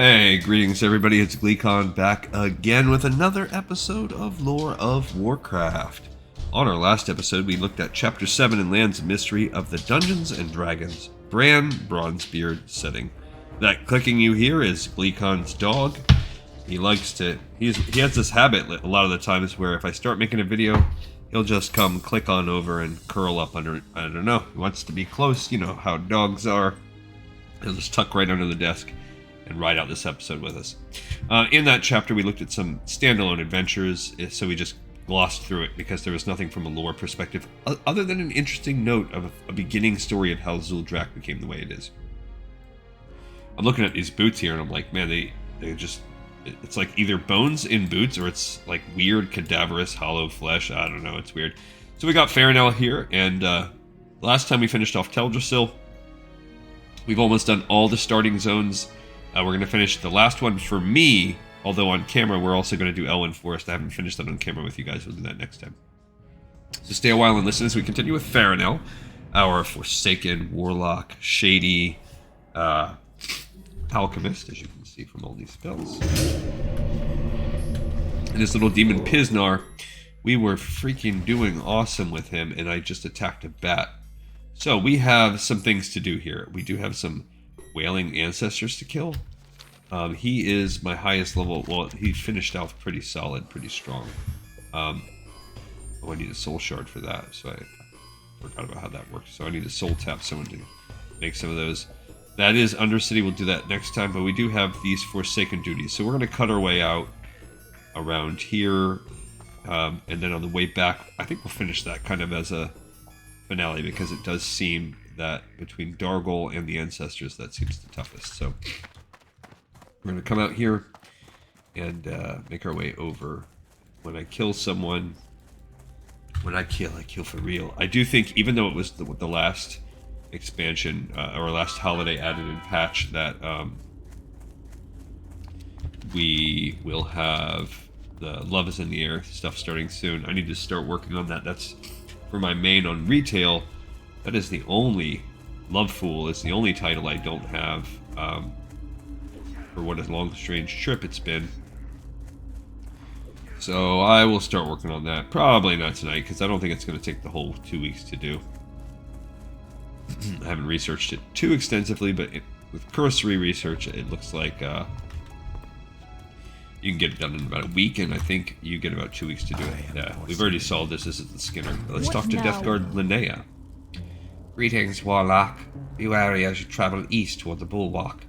Hey, greetings everybody, it's Gleekon back again with another episode of Lore of Warcraft. On our last episode, we looked at Chapter 7 in Lands of Mystery of the Dungeons & Dragons, Bran Bronzebeard setting. That clicking you hear is Gleekon's dog. He has this habit a lot of the times where if I start making a video, he'll just come click on over and curl up under, I don't know, he wants to be close, you know how dogs are. He'll just tuck right under the desk and ride out this episode with us. In that chapter, we looked at some standalone adventures, so we just glossed through it because there was nothing from a lore perspective other than an interesting note of a beginning story of how Zuldrak became the way it is. I'm looking at these boots here and I'm like, man, they just, it's like either bones in boots or it's like weird cadaverous hollow flesh. I don't know, it's weird. So we got Farinel here, and last time we finished off Teldrassil. We've almost done all the starting zones. We're going to finish the last one for me, although on camera we're also going to do Elwyn Forest. I haven't finished that on camera with you guys. We'll do that next time. So stay a while and listen as we continue with Farinel, our Forsaken Warlock, Shady Alchemist, as you can see from all these spells. And this little demon Pisnar, we were freaking doing awesome with him, and I just attacked a bat. So we have some things to do here. We do have some Wailing Ancestors to kill. He is my highest level. Well, he finished off pretty solid, pretty strong. Oh, I need a soul shard for that, so I forgot about how that works. So I need to soul tap someone to make some of those. That is Undercity. We'll do that next time, but we do have these Forsaken duties. So we're going to cut our way out around here, and then on the way back, I think we'll finish that kind of as a finale, because it does seem that between Dargol and the Ancestors, that seems the toughest. So we're going to come out here and make our way over. When I kill someone, I kill for real. I do think, even though it was the last expansion or last holiday added in patch, that we will have the Love is in the Air stuff starting soon. I need to start working on that. That's for my main on retail. That is the only, Love Fool is the only title I don't have for what a long, strange trip it's been. So I will start working on that. Probably not tonight, because I don't think it's going to take the whole 2 weeks to do. I haven't researched it too extensively, but with cursory research, it looks like you can get it done in about a week, and I think you get about 2 weeks to do it. We've already solved this. This is the Skinner. Let's talk to Deathguard Linnea. Greetings, Warlock. Be wary as you travel east toward the Bulwark.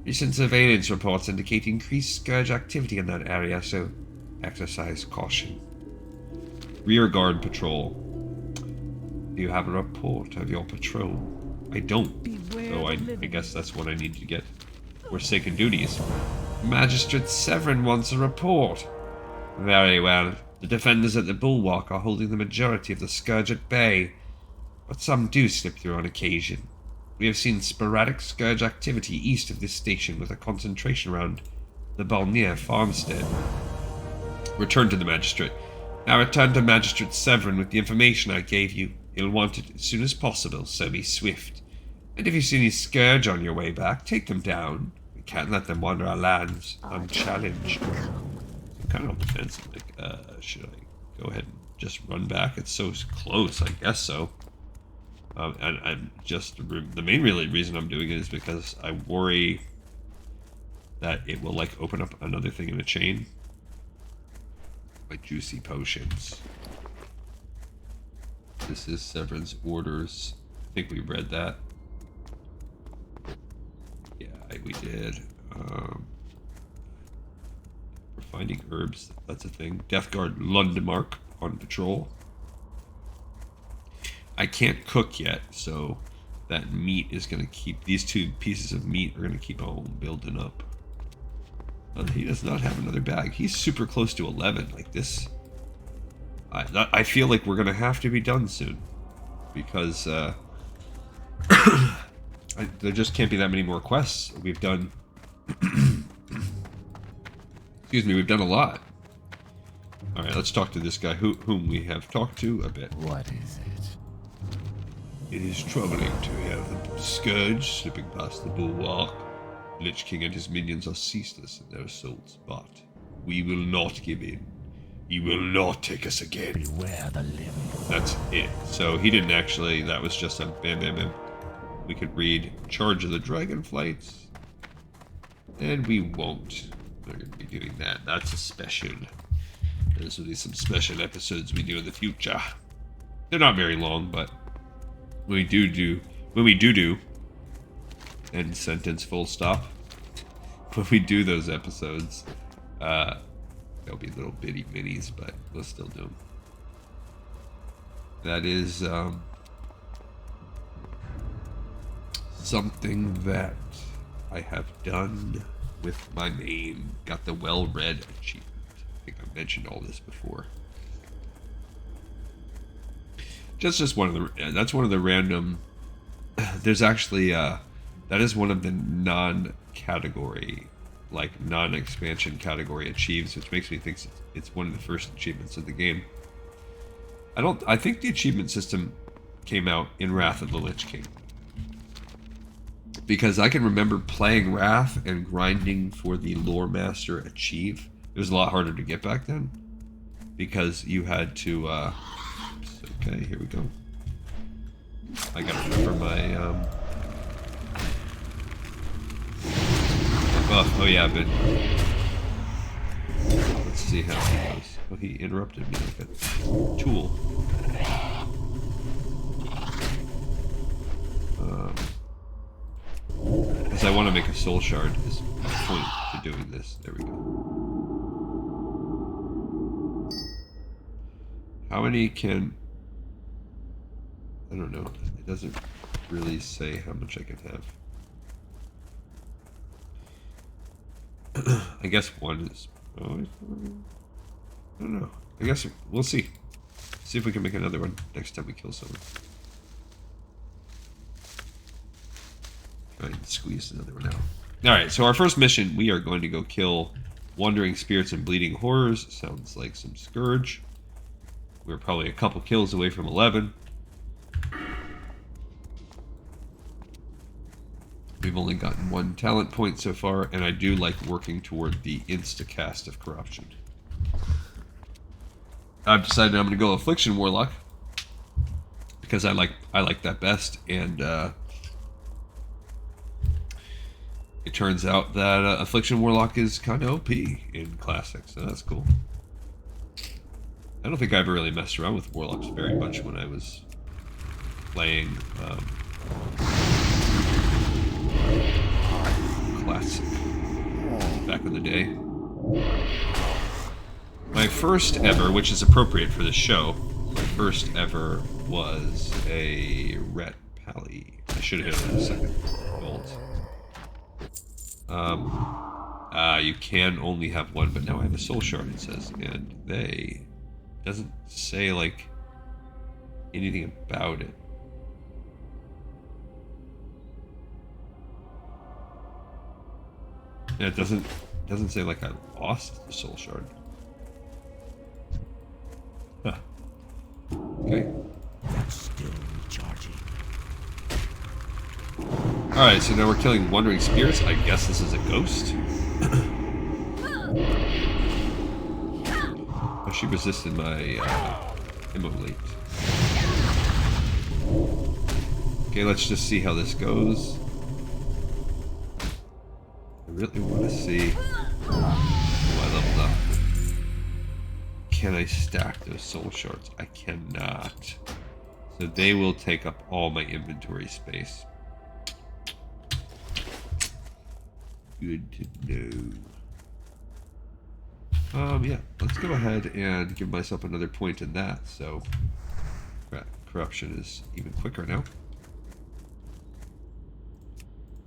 Recent surveillance reports indicate increased Scourge activity in that area, so exercise caution. Rearguard Patrol. Do you have a report of your patrol? I don't. So I guess that's what I need to get. Forsaken duties. Magistrate Severin wants a report. Very well. The defenders at the Bulwark are holding the majority of the Scourge at bay, but some do slip through on occasion. We have seen sporadic Scourge activity east of this station, with a concentration around the Balnier farmstead. Return to the Magistrate. Now return to Magistrate Severin with the information I gave you. He'll want it as soon as possible, so be swift. And if you see any Scourge on your way back, take them down. We can't let them wander our lands unchallenged. I'm kind of on the fence. Like, should I go ahead and just run back? It's so close, I guess so. And I'm just, the main really reason I'm doing it is because I worry that it will like open up another thing in a chain. Like juicy potions. This is Severin's orders. I think we read that. Yeah, we did. We're finding herbs. That's a thing. Deathguard Lundemark on patrol. I can't cook yet, so that meat is going to keep... These two pieces of meat are going to keep on building up. He does not have another bag. He's super close to 11. Like this... I feel like we're going to have to be done soon. Because there just can't be that many more quests. We've done... Excuse me, we've done a lot. Alright, let's talk to this guy whom we have talked to a bit. What is it? It is troubling to hear the Scourge slipping past the Bulwark. Lich King and his minions are ceaseless in their assaults, but we will not give in. He will not take us again. Beware the limb. That's it. So he didn't actually, that was just a bam bam bam. We could read Charge of the Dragonflights. And we won't. We're going to be doing that. That's a special. Those will be some special episodes we do in the future. They're not very long, but when we do end sentence full stop. When we do those episodes, they'll be little bitty minis, but we'll still do them. That is something that I have done with my main. Got the well-read achievement. I think I mentioned all this before. Just one of the. That's one of the random. There's actually that is one of the non-category, like non-expansion category achieves, which makes me think it's one of the first achievements of the game. I think the achievement system came out in Wrath of the Lich King. Because I can remember playing Wrath and grinding for the Lore Master achieve. It was a lot harder to get back then. Because you had to, okay, here we go. I gotta remember my, buff. Oh yeah, I've been... Let's see how he goes. Oh, he interrupted me like a tool. Because I want to make a soul shard is my point to doing this. There we go. How many can... I don't know. It doesn't really say how much I can have. I guess one is... Oh, I don't know. I guess we'll see. See if we can make another one next time we kill someone. Try and squeeze another one out. Alright, so our first mission, we are going to go kill Wandering Spirits and Bleeding Horrors. Sounds like some Scourge. We're probably a couple kills away from 11. We've only gotten 1 talent point so far, and I do like working toward the insta-cast of Corruption. I've decided I'm going to go Affliction Warlock because I like that best, and it turns out that Affliction Warlock is kind of OP in Classic, so that's cool. I don't think I ever really messed around with Warlocks very much when I was playing Classic back in the day. My first ever, which is appropriate for this show, my first ever was a Ret Pally. I should have hit it in a second. Bolt. You can only have one, but now I have a soul shard, it says, and they doesn't say like anything about it. Yeah, it doesn't say like I lost the soul shard. Huh. Okay. That's still recharging. Alright, so now we're killing Wandering Spirits. I guess this is a ghost. Oh, she resisted my immolate. Okay, let's just see how this goes. I really want to see. Oh, I leveled up. Can I stack those soul shards? I cannot. So they will take up all my inventory space. Good to know. Yeah, let's go ahead and give myself another point in that, so corruption is even quicker now.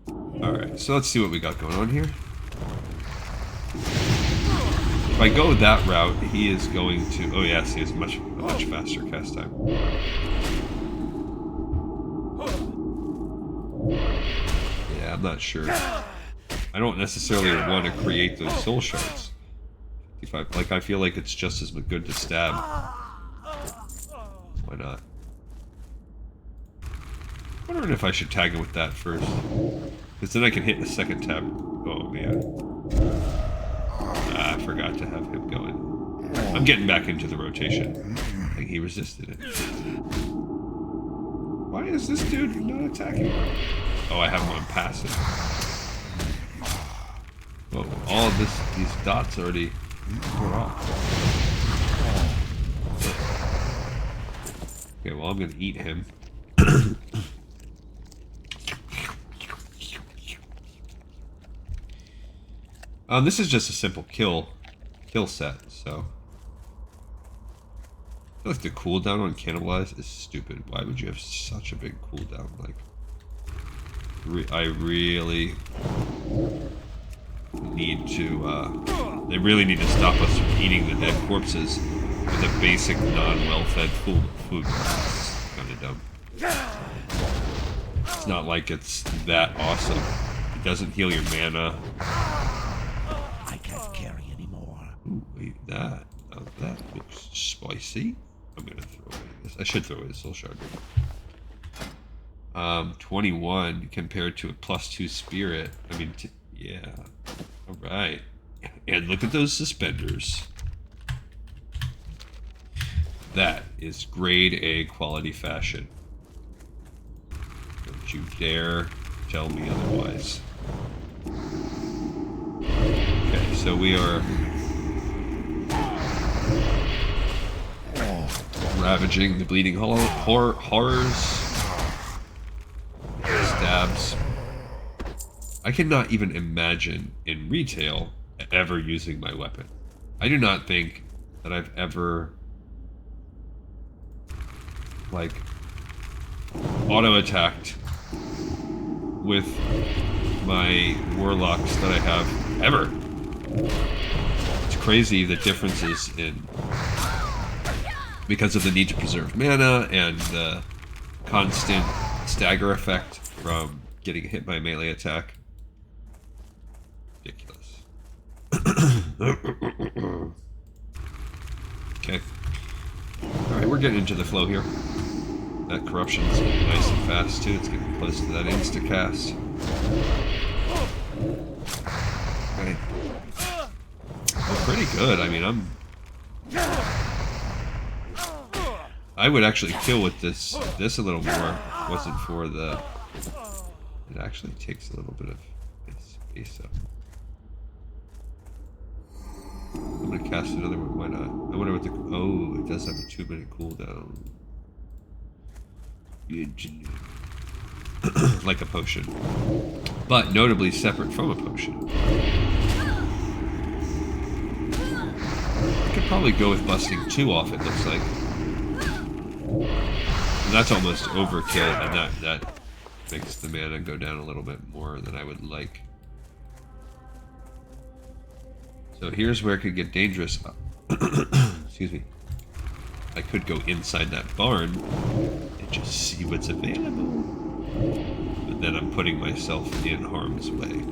Alright, so let's see what we got going on here. If I go that route, he is going to... Oh yes, he has a much faster cast time. Yeah, I'm not sure. I don't necessarily want to create those soul shards. I feel like it's just as good to stab. Why not? I'm wondering if I should tag him with that first. Because then I can hit the second tab. Oh, man. I forgot to have him going. I'm getting back into the rotation. I think he resisted it. Why is this dude not attacking? Oh, I have him on passive. Whoa, all of these dots already were off. Okay, well, I'm going to eat him. This is just a simple kill set, so I feel like the cooldown on Cannibalize is stupid. Why would you have such a big cooldown? Like, I really need to, they really need to stop us from eating the dead corpses with a basic non-well-fed food kind of dumb. It's not like it's that awesome. It doesn't heal your mana. I can't carry anymore. Ooh, wait, that looks spicy. I'm gonna throw away this. I should throw away the soul shard. 21 compared to a +2 spirit. I mean, yeah. All right. And look at those suspenders. That is grade A quality fashion. Don't you dare tell me otherwise. Okay, so we are ravaging the bleeding horrors. Stabs. I cannot even imagine in retail ever using my weapon. I do not think that I've ever like auto-attacked with my warlocks that I have ever. It's crazy the differences in because of the need to preserve mana and the constant stagger effect from getting hit by a melee attack. Ridiculous. Okay. Alright, we're getting into the flow here. That corruption's nice and fast too. It's getting close to that insta-cast. Okay. Well, pretty good. I mean, I would actually kill with this a little more. Wasn't for the. It actually takes a little bit of space up. I'm gonna cast another one. Why not? I wonder what the. Oh, it does have a 2-minute cooldown. Like a potion, but notably separate from a potion. I could probably go with busting 2 off. It looks like. And that's almost overkill, and that makes the mana go down a little bit more than I would like. So here's where it could get dangerous. Excuse me. I could go inside that barn and just see what's available. But then I'm putting myself in harm's way.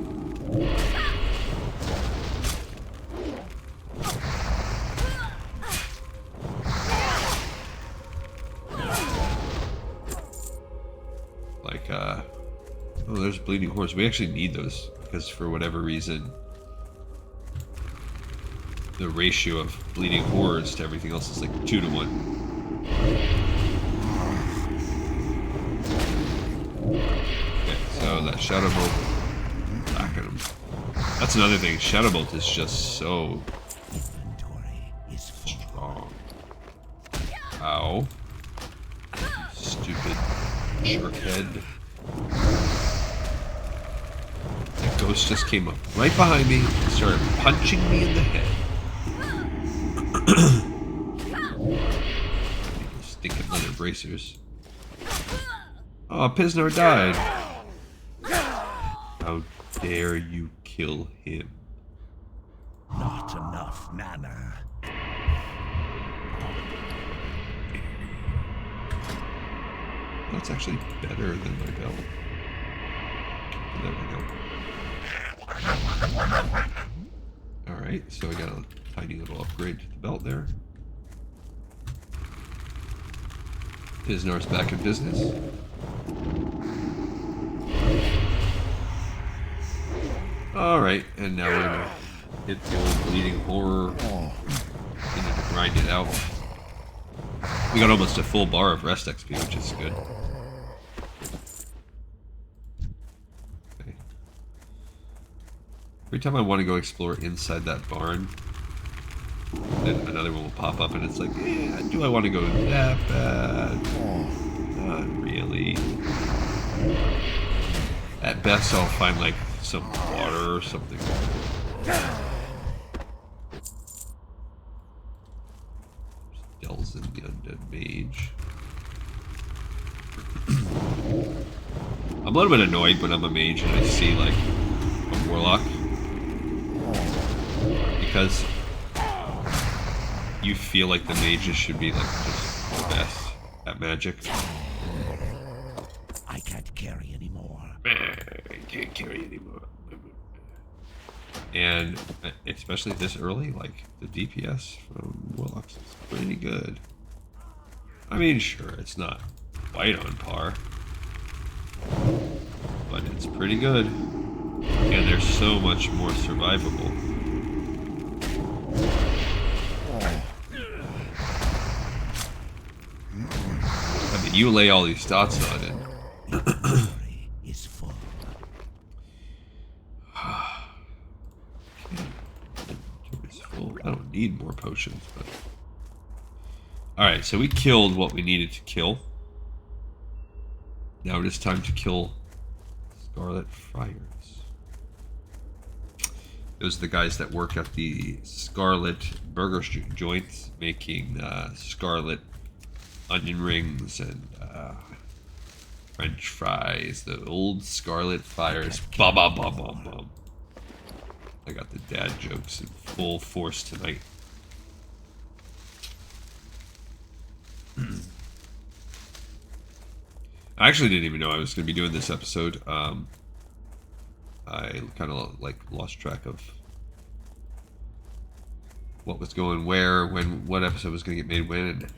Like, oh, there's bleeding horse. We actually need those because for whatever reason, the ratio of bleeding horrors to everything else is like 2 to 1. Okay, so that Shadow Bolt, back at him. That's another thing. Shadow Bolt is just so strong. Ow. Stupid jerkhead. That ghost just came up right behind me and started punching me in the head. Stinking leather bracers. Oh, Pisnor died. How dare you kill him? Not enough mana. That's actually better than my belt. There we go. Alright, so I got a tiny little upgrade to the belt there. Pisnor's back in business. Alright, and now we're gonna hit the old bleeding horror. We need to grind it out. We got almost a full bar of rest XP, which is good. Okay. Every time I want to go explore inside that barn, then another one will pop up and it's like, yeah, do I want to go that bad? Not really. At best, I'll find like some water or something. Dells in the undead mage. I'm a little bit annoyed when I'm a mage and I see like a warlock, because you feel like the mages should be like just the best at magic. I can't carry anymore. I can't carry anymore. And especially this early, like the DPS from warlocks is pretty good. I mean, sure, it's not quite on par, but it's pretty good. And they're so much more survivable. I mean, you lay all these dots on it. Is full. It's full. I don't need more potions, but alright, so we killed what we needed to kill. Now it is time to kill Scarlet Friars. Those are the guys that work at the Scarlet Burger joints, making Scarlet onion rings and French fries. The old Scarlet Friars. Bum bum bum bum bum. I got the dad jokes in full force tonight. I actually didn't even know I was going to be doing this episode. I kind of like lost track of what was going where, when, what episode was going to get made when.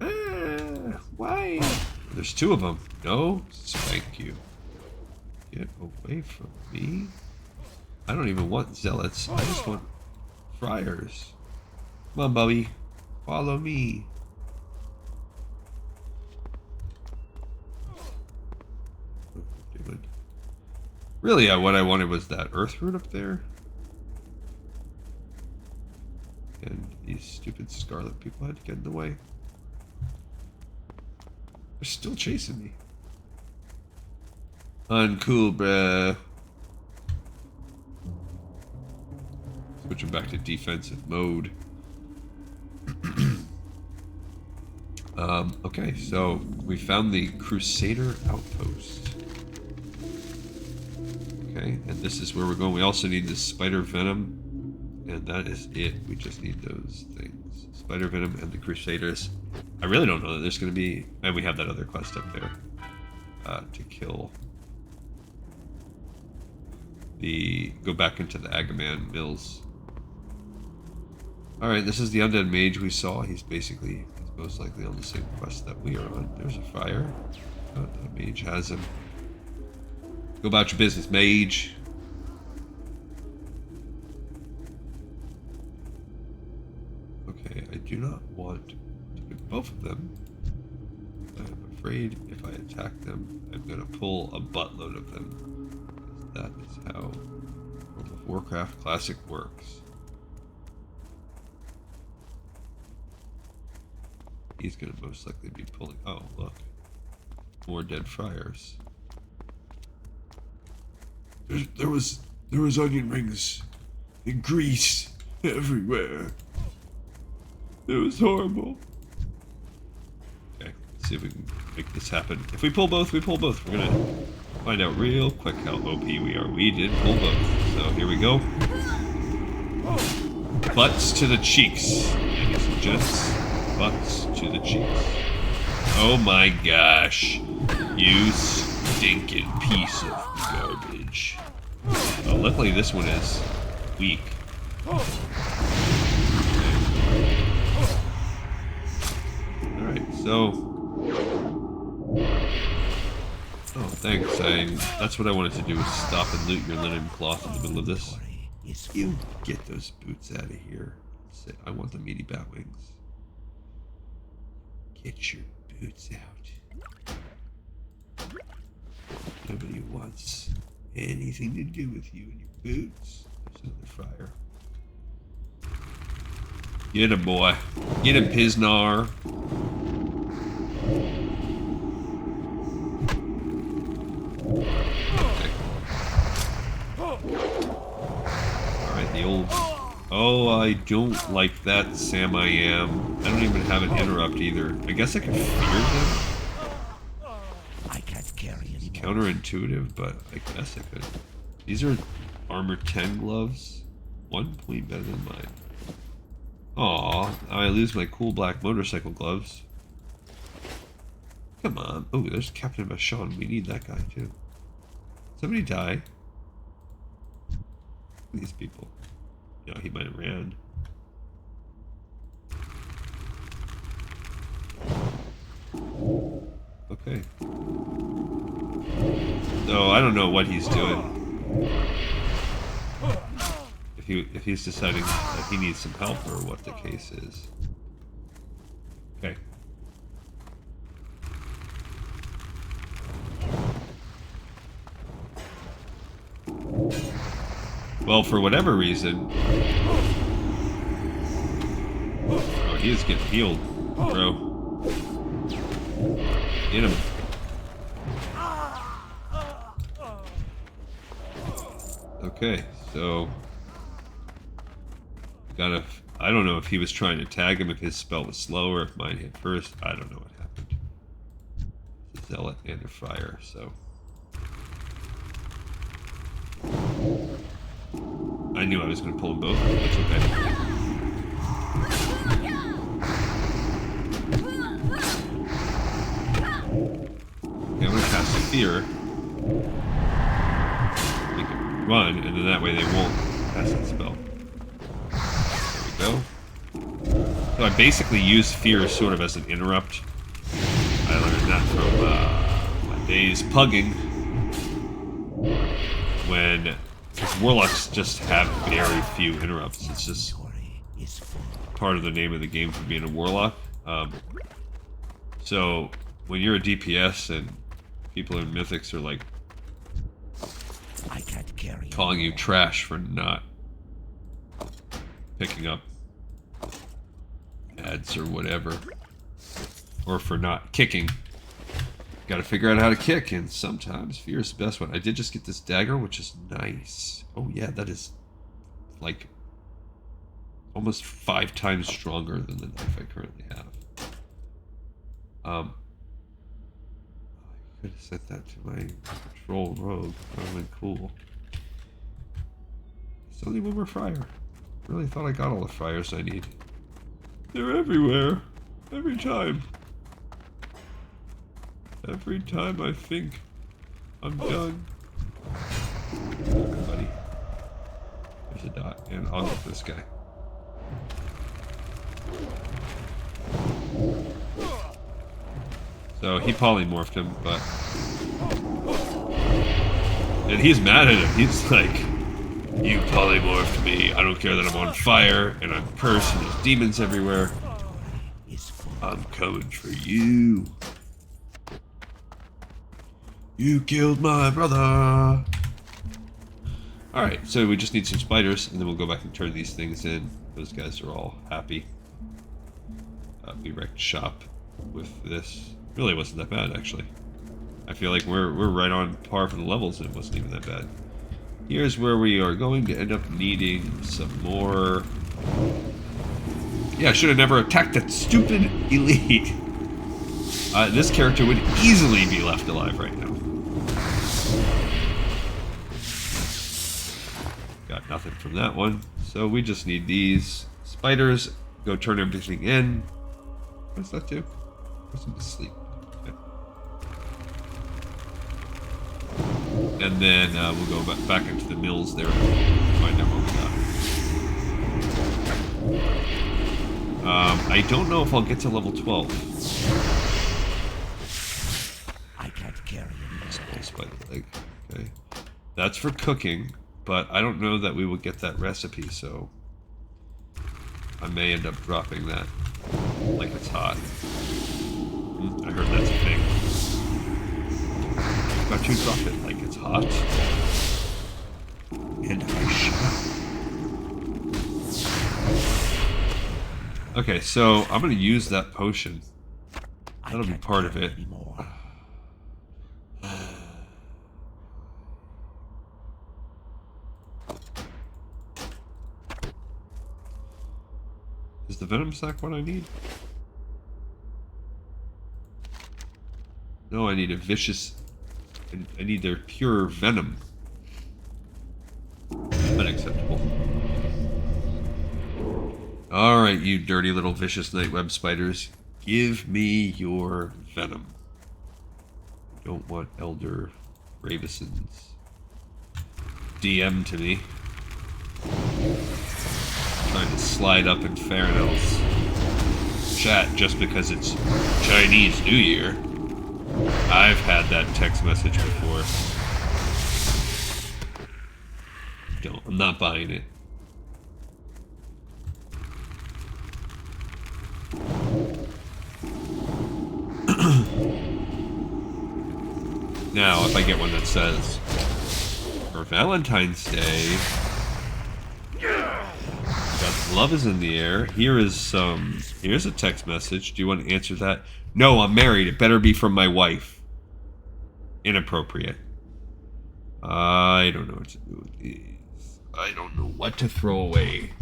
And, why? There's two of them. No, thank you. Get away from me. I don't even want zealots. I just want friars. Come on, Bubby. Follow me. Really, what I wanted was that earth root up there. And these stupid scarlet people had to get in the way. They're still chasing me. Uncool, bruh. Switching back to defensive mode. Okay, so we found the Crusader outpost. Okay, and this is where we're going. We also need the spider venom, and that is it. We just need those things. Spider venom and the Crusaders. I really don't know that there's going to be... And we have that other quest up there to kill the... Go back into the Agaman Mills. Alright, this is the undead mage we saw. He's most likely on the same quest that we are on. There's a fire. The mage has him. Go about your business, mage. Okay, I do not want to get both of them. I'm afraid if I attack them, I'm going to pull a buttload of them. That is how World of Warcraft Classic works. He's going to most likely be pulling... Oh, look. More dead friars. There was onion rings and grease everywhere. It was horrible. Okay, let's see if we can make this happen. If we pull both, we pull both. We're gonna find out real quick how OP we are. We did pull both. So here we go. Butts to the cheeks, ladies and gents. Butts to the cheeks. Oh my gosh. You stinking piece of garbage. Oh, luckily this one is weak. Alright, so... Oh, thanks. That's what I wanted to do, was stop and loot your linen cloth in the middle of this. You get those boots out of here. I want the meaty bat wings. Get your boots out. Nobody wants anything to do with you and your boots. There's another fire. Get him, boy. Get him, Pisnar. Okay. Alright, the old... Oh, I don't like that Sam I Am. I don't even have an interrupt either. I guess I can fear them. I can't carry anymore. Counterintuitive, but I guess I could. These are armor 10 gloves. 1 point better than mine. Aw, now I lose my cool black motorcycle gloves. Come on. Oh, there's Captain Vachon. We need that guy too. Somebody die. These people. No, he might have ran. Okay. So I don't know what he's doing. If he's deciding that he needs some help or what the case is. Okay. Well, for whatever reason... Oh, he is getting healed, bro. Get him. Okay, so... I don't know if he was trying to tag him, if his spell was slow, or if mine hit first. I don't know what happened. It's a zealot and a friar, so... I knew I was going to pull them both, but that's okay. Okay, I'm going to cast Fear. Make it run, and then that way they won't cast that spell. There we go. So I basically use Fear sort of as an interrupt. I learned that from my days pugging. When... Because warlocks just have very few interrupts. It's just part of the name of the game for being a warlock. So when you're a DPS and people in mythics are like calling you trash for not picking up ads or whatever, or for not kicking. Got to figure out how to kick, and sometimes fear is the best one. I did just get this dagger, which is nice. Oh yeah, that is like almost 5 times stronger than the knife I currently have. I could have sent that to my patrol rogue. That would have been cool. It's only one more friar. Really thought I got all the friars I need. They're everywhere. Every time. Every time I think I'm done. Buddy. There's a dot, and I'll get this guy. So he polymorphed him, but... And he's mad at him. He's like, you polymorphed me. I don't care that I'm on fire, and I'm cursed, and there's demons everywhere. I'm coming for you. You killed my brother! Alright, so we just need some spiders, and then we'll go back and turn these things in. Those guys are all happy. We wrecked shop with this. Really wasn't that bad, actually. I feel like we're right on par for the levels, and it wasn't even that bad. Here's where we are going to end up needing some more... Yeah, I should have never attacked that stupid elite. This character would easily be left alive right now. Got nothing from that one. So we just need these spiders. Go turn everything in. What's that do? What's him to sleep? Okay. And then we'll go back into the mills there and find out what we got. I don't know if I'll get to level 12. I can't carry anymore. This spider leg. Okay. That's for cooking, but I don't know that we will get that recipe, so I may end up dropping that like it's hot. I heard that's a thing. Got to drop it like it's hot. And I shall. Okay, so I'm going to use that potion. That'll be part of it. Anymore. Is the venom sac what I need? No, I need a vicious... I need their pure venom. Unacceptable. Alright, you dirty little vicious nightweb spiders. Give me your venom. I don't want Elder Raveson's DM to me. Trying to slide up in Farinel's chat just because it's Chinese New Year. I've had that text message before. I'm not buying it. Now, if I get one that says, for Valentine's Day, God's love is in the air. Here's a text message. Do you want to answer that? No, I'm married. It better be from my wife. Inappropriate. I don't know what to do with these. I don't know what to throw away.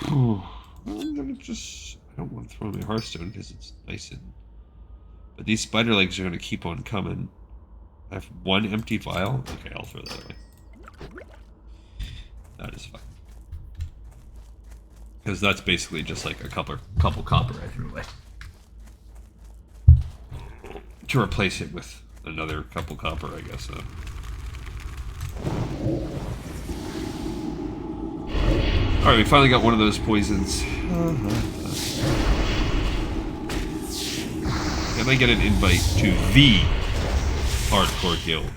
I'm gonna just... I don't want to throw my Hearthstone because it's nice and... But these spider legs are gonna keep on coming. I have one empty vial. Okay, I'll throw that away. That is fine. Because that's basically just like a couple copper I threw away. To replace it with another couple copper, I guess. Alright, we finally got one of those poisons. Can I get an invite to the Hardcore Guild?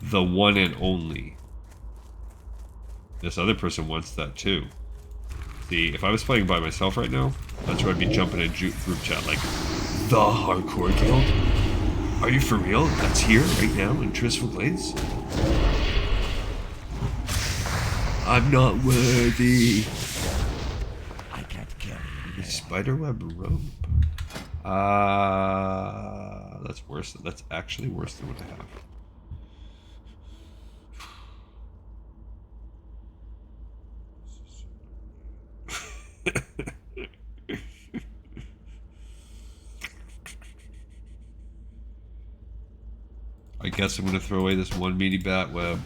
The one and only. This other person wants that too. See, if I was playing by myself right now, that's where I'd be jumping in group chat like, the Hardcore Guild? Are you for real? That's here right now in Tirisfal Glades? I'm not worthy. I can't carry anymore. Spiderweb rope. That's worse. That's actually worse than what I have. I guess I'm gonna throw away this one meaty bat web.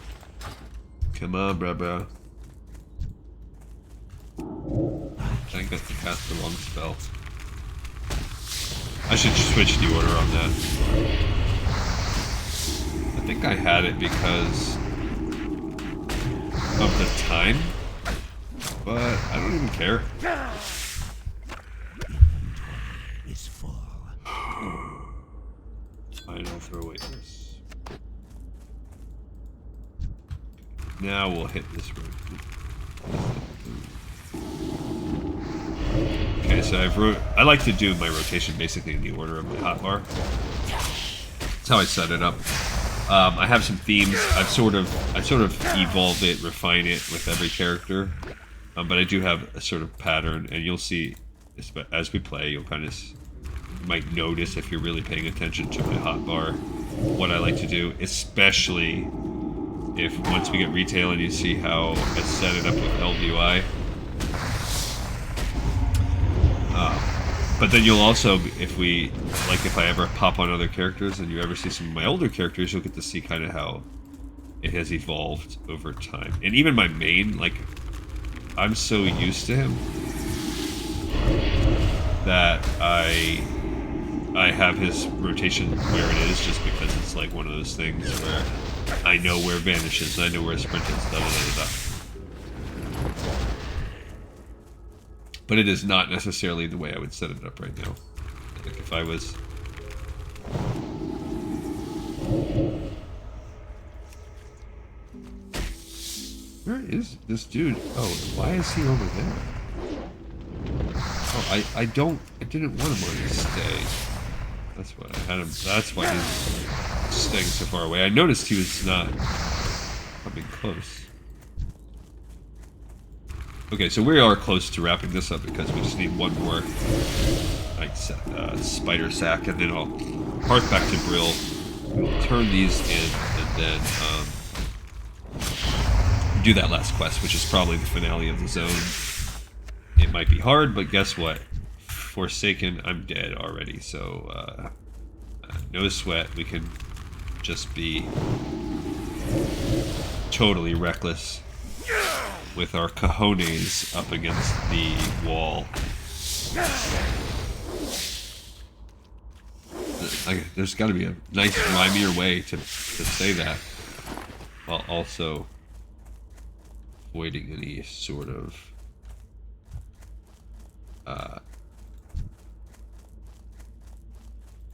Come on, bro. I guess to cast the wrong spell. I should switch the order on that. I think I had it because of the time, but I don't even care. It's full. I don't throw away this. Now we'll hit this road. Okay, so I like to do my rotation basically in the order of my hotbar. That's how I set it up. I have some themes. I've sort of evolved it, refined it with every character, but I do have a sort of pattern, and you'll see as we play. You'll kind of might notice if you're really paying attention to my hotbar what I like to do, especially if once we get retail and you see how I set it up with LDUI. But then you'll also, if I ever pop on other characters and you ever see some of my older characters, you'll get to see kind of how it has evolved over time. And even my main, like, I'm so used to him that I have his rotation where it is just because it's like one of those things where I know where Vanish is, I know where Sprint is, da-da-da-da-da. But it is not necessarily the way I would set it up right now. Like if I was Where is this dude? Oh, why is he over there? Oh, I didn't want him on this stay. That's what I had him. That's why he's staying so far away. I noticed he was not coming close. Okay, so we are close to wrapping this up because we just need one more like spider sack, and then I'll hearth back to Brill. We'll turn these in, and then do that last quest, which is probably the finale of the zone. It might be hard, but guess what? Forsaken, I'm dead already, so no sweat. We can just be totally reckless with our cojones up against the wall. There's got to be a nice rhymier way to say that, while also avoiding any sort of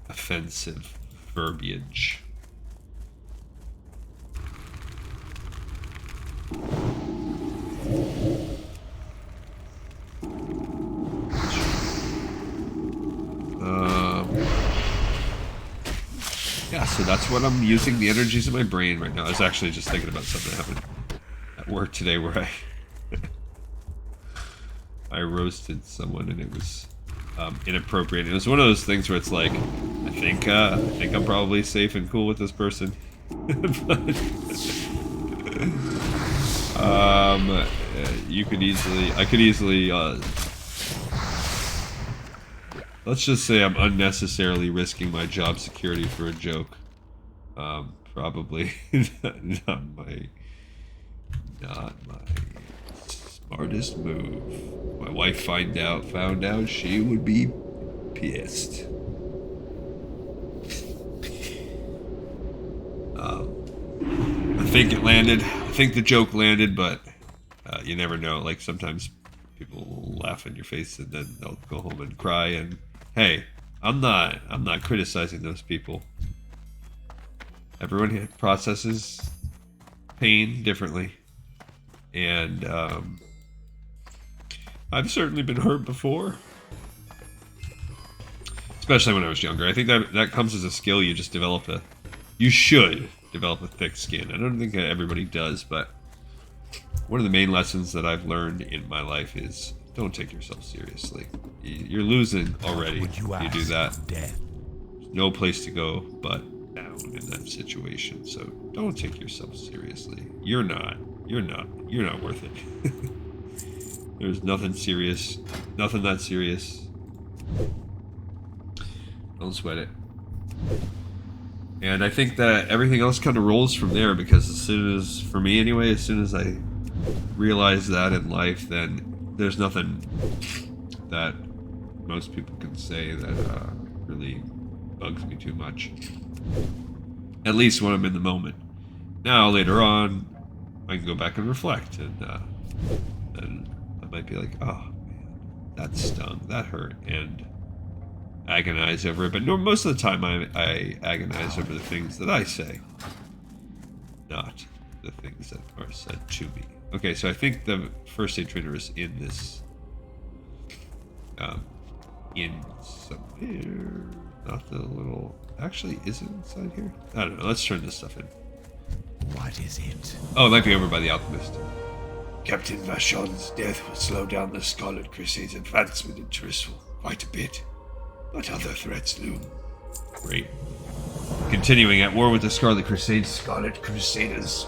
offensive verbiage. Yeah, so that's what I'm using the energies of my brain right now. I was actually just thinking about something that happened at work today where I roasted someone, and it was inappropriate. It was one of those things where it's like, I think I'm probably safe and cool with this person. I could easily let's just say I'm unnecessarily risking my job security for a joke. Probably not my smartest move. My wife found out, she would be pissed. I think it landed. I think the joke landed, but you never know. Like, sometimes people will laugh in your face and then they'll go home and cry, and hey, I'm not criticizing those people. Everyone processes pain differently, and I've certainly been hurt before, especially when I was younger. I think that comes as a skill. You just you should develop a thick skin. I don't think that everybody does, but one of the main lessons that I've learned in my life is don't take yourself seriously. You're losing already. You do that. There's no place to go but down in that situation. So don't take yourself seriously. You're not worth it. There's nothing serious. Nothing that serious. Don't sweat it. And I think that everything else kind of rolls from there, because for me anyway, as soon as I realize that in life, then there's nothing that most people can say that really bugs me too much. At least when I'm in the moment. Now, later on, I can go back and reflect, and I might be like, oh man, that stung, that hurt, and agonize over it. But no, most of the time I agonize over the things that I say, not the things that are said to me. Okay, so I think the first aid trainer is in this, in somewhere. Not the little. Actually, is it inside here? I don't know. Let's turn this stuff in. What is it? Oh, it might be over by the alchemist. Captain Vashon's death will slow down the Scarlet Crusade's advancement in Tirisfal quite a bit, but other threats loom. Great. Continuing, at war with the Scarlet Crusade. Scarlet Crusaders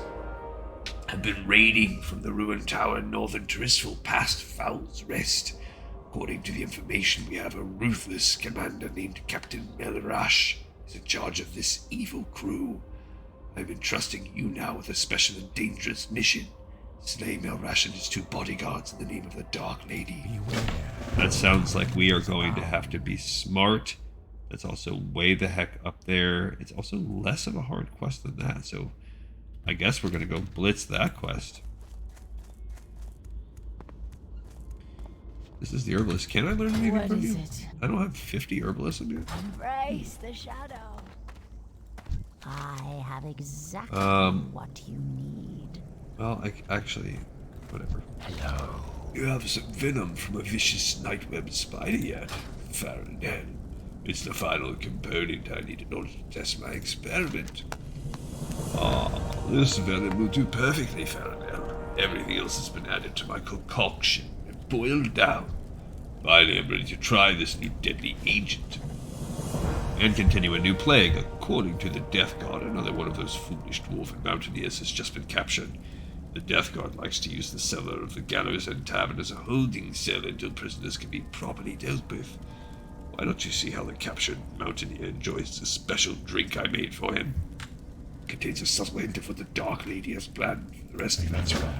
have been raiding from the ruined tower in northern Tirisfal past Foul's Rest. According to the information we have, a ruthless commander named Captain Melrash is in charge of this evil crew. I'm entrusting you now with a special and dangerous mission. Slay Melrash and his 2 bodyguards in the name of the Dark Lady. Beware. That sounds like we are going to have to be smart. That's also way the heck up there. It's also less of a hard quest than that, so I guess we're going to go blitz that quest. This is the herbalist. Can I learn anything What from is you? it? I don't have 50 herbalism yet. Embrace the shadow. I have exactly what you need. Well, actually, whatever. Hello. You have some venom from a vicious nightweb spider yet, Faraday? It's the final component I need in order to test my experiment. This venom will do perfectly, Faraday. Everything else has been added to my concoction and boiled down. Finally, I'm ready to try this new deadly agent. And continue a new plague. According to the Death Guard, another one of those foolish dwarven mountaineers has just been captured. The Death Guard likes to use the cellar of the Gallows End Tavern as a holding cell until prisoners can be properly dealt with. Why don't you see how the captured mountaineer enjoys the special drink I made for him? Contains a subtle hint of what the Dark Lady has planned for the rest of that spell.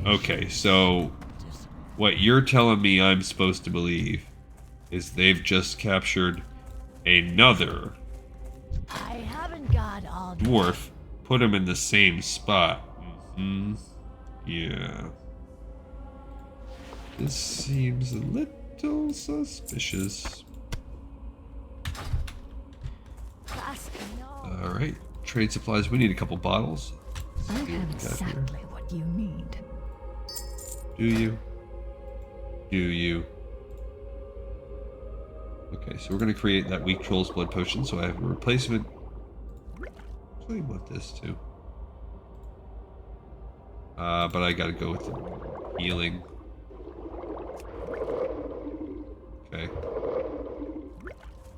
Okay, so what you're telling me I'm supposed to believe is they've just captured another I haven't got all the dwarf, put him in the same spot. Yeah. This seems a little suspicious. Alright, trade supplies. We need a couple bottles. I have exactly what you need. Do you? Do you? Okay, so we're going to create that weak troll's blood potion, so I have a replacement. Actually, I want this too. But I gotta go with the healing. Okay.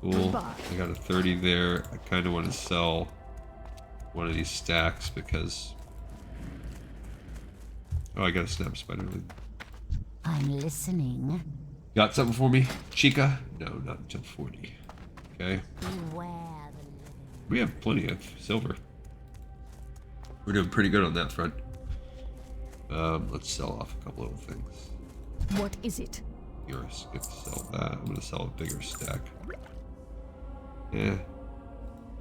Cool. I got a 30 there. I kind of want to sell one of these stacks because... Oh, I got a snap spiderling. I'm listening. Got something for me, Chica? No, not until 40. Okay. Beware the We have plenty of silver. We're doing pretty good on that front. Let's sell off a couple of things. What is it? You're skip to sell that. I'm gonna sell a bigger stack. Yeah.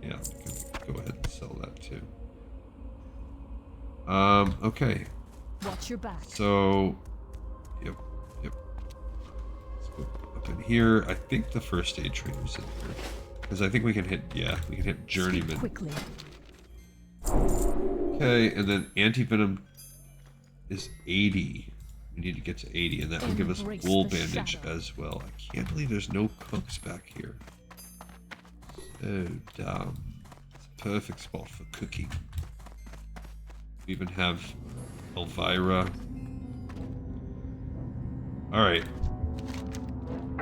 Yeah, I'm gonna go ahead and sell that too. Okay. Watch your back. So, yep. Let's go up in here. I think the first aid trainer's in here. Because I think we can hit, we can hit Journeyman. Quickly. Okay, and then anti-venom is 80. We need to get to 80, and that will give us a wool bandage as well. I can't believe there's no cooks back here. So dumb. It's a perfect spot for cooking. We even have Elvira. Alright.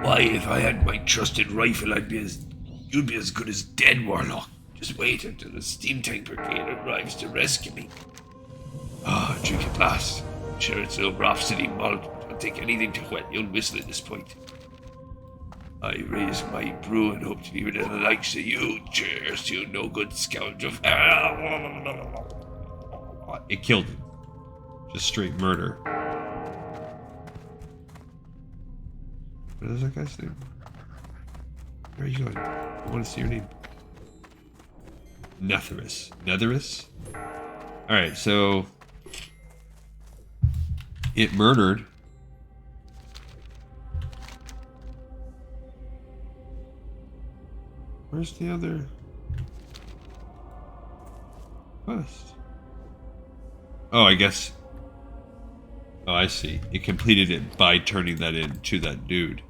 Why, if I had my trusted rifle, you'd be as good as dead, Warlock. Just wait until the steam tank brigade arrives to rescue me. Drink at last. I'm sure it's no rhapsody malt, but I'll take anything to wet your whistle at this point. I raise my brew and hope to be rid of the likes of you. Cheers, you no good scoundrel. It killed him. Just straight murder. What is that guy's name? Where are you going? I want to see your name. Netherus. Netherus? Alright, so... It murdered... Where's the other... quest? Oh, I guess... Oh, I see. It completed it by turning that in to that dude.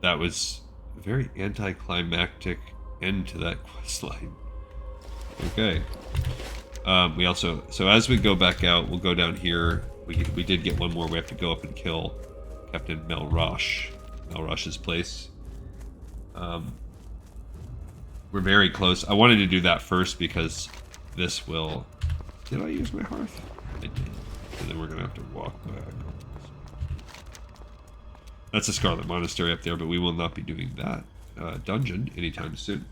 That was a very anticlimactic end to that quest line. Okay. We also... So as we go back out, we'll go down here. We did get one more. We have to go up and kill Captain Melrosh. Melrosh's place. We're very close. I wanted to do that first because this will... Did I use my hearth? I did. And then we're going to have to walk back. That's a Scarlet Monastery up there, but we will not be doing that dungeon anytime soon.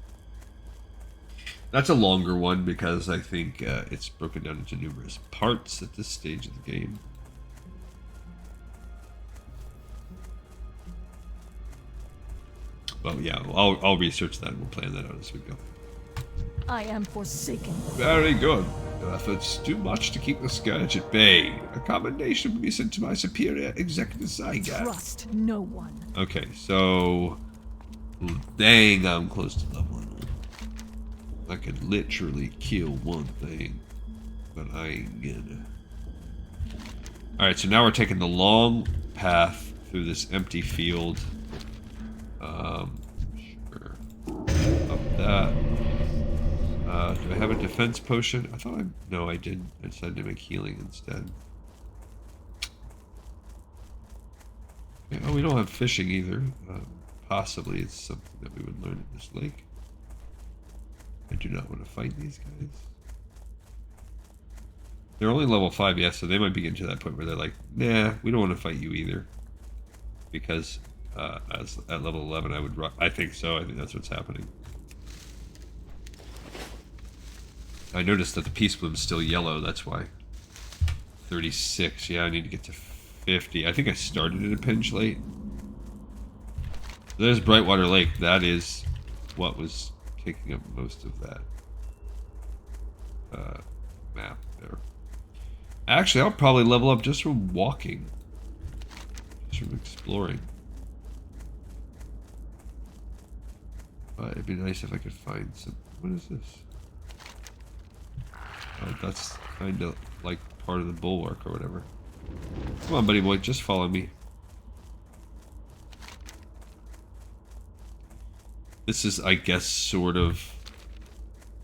That's a longer one because I think it's broken down into numerous parts at this stage of the game. Well, yeah, I'll research that and we'll plan that out as we go. I am forsaken. Very good. Your efforts do much to keep the scourge at bay. A commendation will be sent to my superior executive Zygar. Trust no one. Okay, so... Dang, I'm close to leveling. I could literally kill one thing, but I ain't gonna. Alright, so now we're taking the long path through this empty field. Sure. Up that. Do I have a defense potion? I thought no, I didn't. I decided to make healing instead. Okay, oh, we don't have fishing either. Possibly it's something that we would learn in this lake. I do not want to fight these guys. They're only level 5, yeah, so they might be getting to that point where they're like, nah, we don't want to fight you either. Because as at level 11, I think so. I think that's what's happening. I noticed that the Peace Bloom's still yellow, that's why. 36, yeah, I need to get to 50. I think I started at a pinch late. There's Brightwater Lake. That is what was taking up most of that map there. Actually, I'll probably level up just from walking. Just from exploring. But it'd be nice if I could find some... What is this? Oh, that's kind of like part of the bulwark or whatever. Come on, buddy boy, just follow me. This is, I guess, sort of...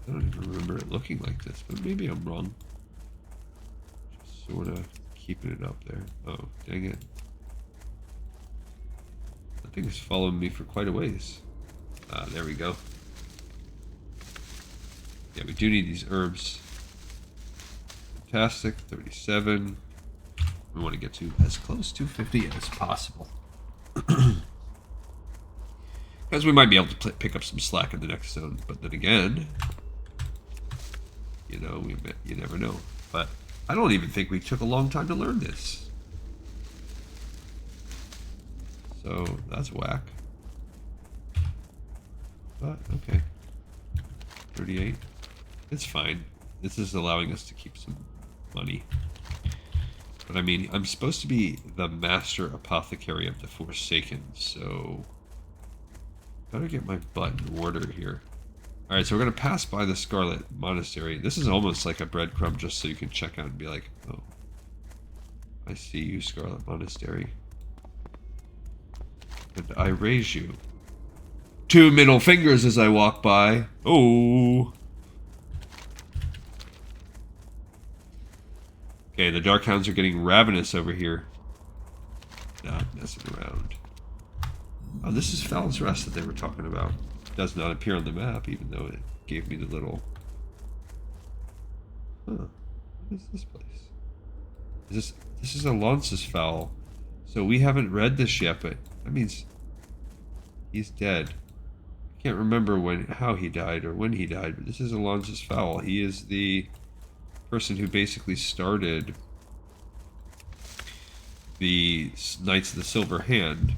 I don't even remember it looking like this, but maybe I'm wrong. Just sort of keeping it up there. Oh, dang it. That thing has followed me for quite a ways. There we go. Yeah, we do need these herbs. Fantastic, 37. We want to get to as close to 50 as possible. Because we might be able to pick up some slack in the next zone. But then again, you know, you never know. But I don't even think we took a long time to learn this. So that's whack. But, okay. 38. It's fine. This is allowing us to keep some money. But I mean, I'm supposed to be the master apothecary of the Forsaken, so... Better get my butt in order here. Alright, so we're going to pass by the Scarlet Monastery. This is almost like a breadcrumb just so you can check out and be like, oh, I see you, Scarlet Monastery. And I raise you. 2 middle fingers as I walk by. Oh. Okay, the Darkhounds are getting ravenous over here. Not messing around. Oh, this is Fallon's Rest that they were talking about. It does not appear on the map, even though it gave me the little... Huh. What is this place? This is Alonce's Fowl. So we haven't read this yet, but that means he's dead. I can't remember how he died or when he died, but this is Alonce's Fowl. He is the person who basically started the Knights of the Silver Hand.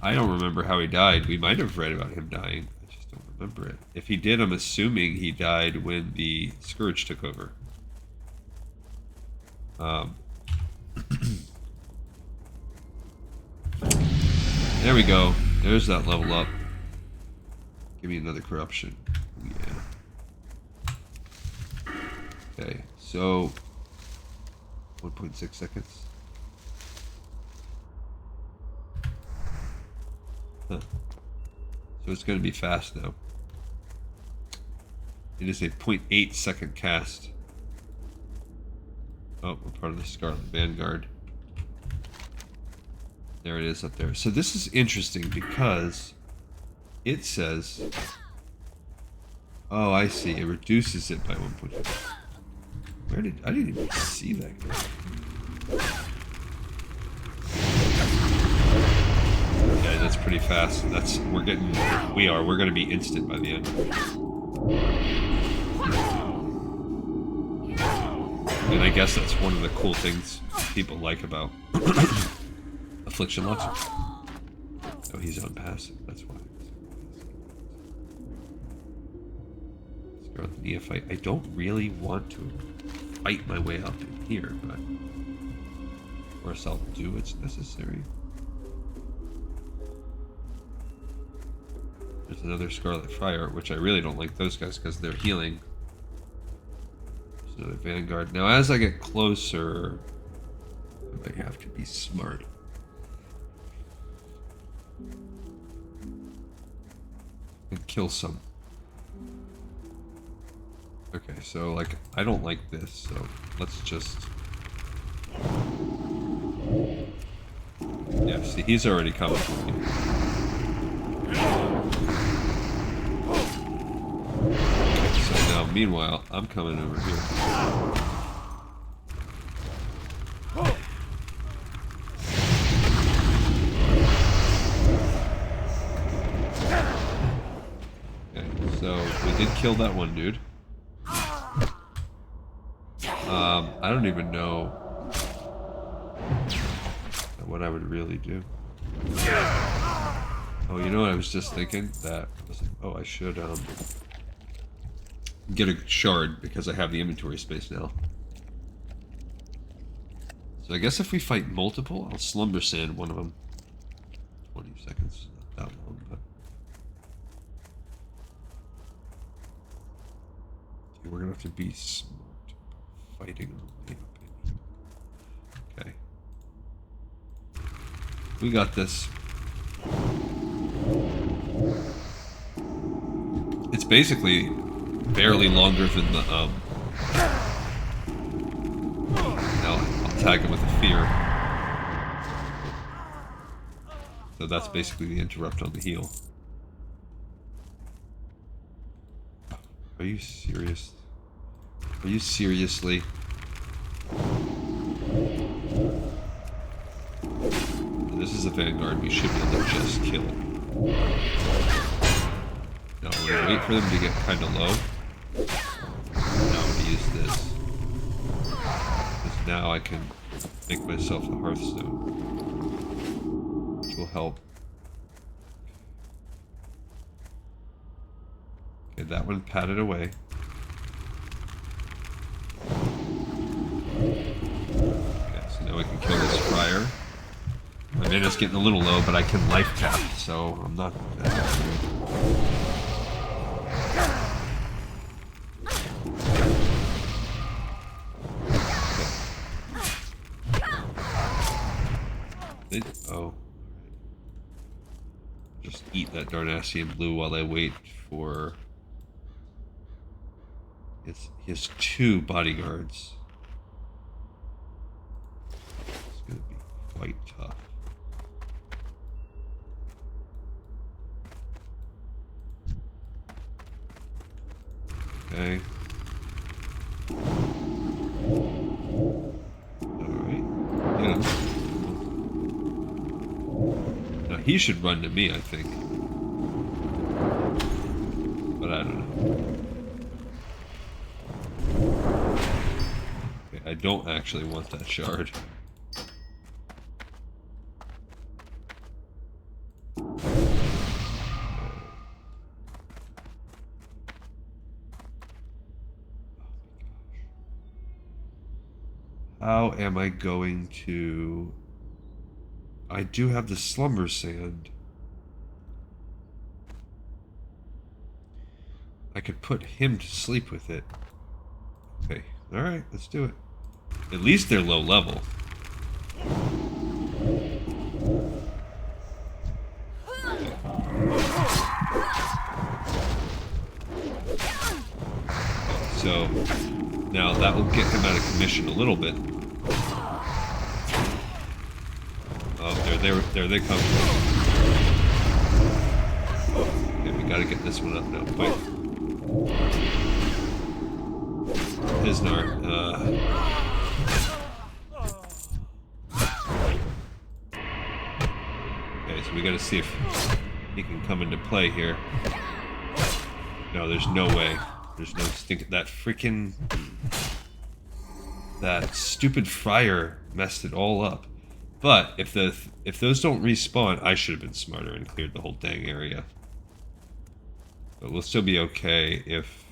I don't remember how he died. We might have read about him dying. I just don't remember it. If he did, I'm assuming he died when the Scourge took over. There we go. There's that level up. Give me another corruption. Yeah. Okay, so 1.6 seconds. Huh. So it's going to be fast now. It is a 0.8 second cast. Oh, we're part of the Scarlet Vanguard. There it is up there. So this is interesting because it says... Oh, I see. It reduces it by 1.5. Where did... I didn't even see that guy. Yeah, that's pretty fast. We're going to be instant by the end. And I guess that's one of the cool things people like about Affliction Lots. Oh, he's on passive. That's why. Scarlet Neophyte. I don't really want to fight my way up in here, but of course I'll do what's necessary. There's another Scarlet Friar, which I really don't like those guys because they're healing. There's another Vanguard. Now, as I get closer, I have to be smart. And kill some. Okay, so, like, I don't like this, so let's just... Yeah, see, he's already coming from me. Okay, so now, meanwhile, I'm coming over here. Okay, so we did kill that one dude. I don't even know what I would really do. Oh, you know what I was just thinking? That I was like, oh, I should get a shard because I have the inventory space now. So I guess if we fight multiple, I'll slumber sand one of them. 20 seconds, not that long, but okay, we're gonna have to be smart. Fighting. Okay. We got this. It's basically barely longer than the now I'll tag him with a fear. So that's basically the interrupt on the heal. Are you serious? Are you seriously? This is a Vanguard, we should be able to just kill it. Now I'm gonna wait for them to get kinda low. Now I'm gonna use this. Because now I can make myself a Hearthstone. Which will help. Okay, that one patted away. Now we can kill this Friar. My mana's getting a little low, but I can life tap, so I'm not that good. Oh. Just eat that Darnassian blue while I wait for... He has 2 bodyguards. Gonna be quite tough. Okay. Alright. Yeah. Now he should run to me, I think. But I don't know. Okay, I don't actually want that shard. How am I going to... I do have the slumber sand. I could put him to sleep with it. Okay, alright, let's do it. At least they're low level. So, now that will get him out of commission a little bit. Oh, there they come. Okay, we gotta get this one up now, quick. Hisnar, okay, so we gotta see if he can come into play here. No, there's no way. There's no stink. That freaking... That stupid Friar messed it all up. But if those don't respawn, I should have been smarter and cleared the whole dang area. But we'll still be okay if...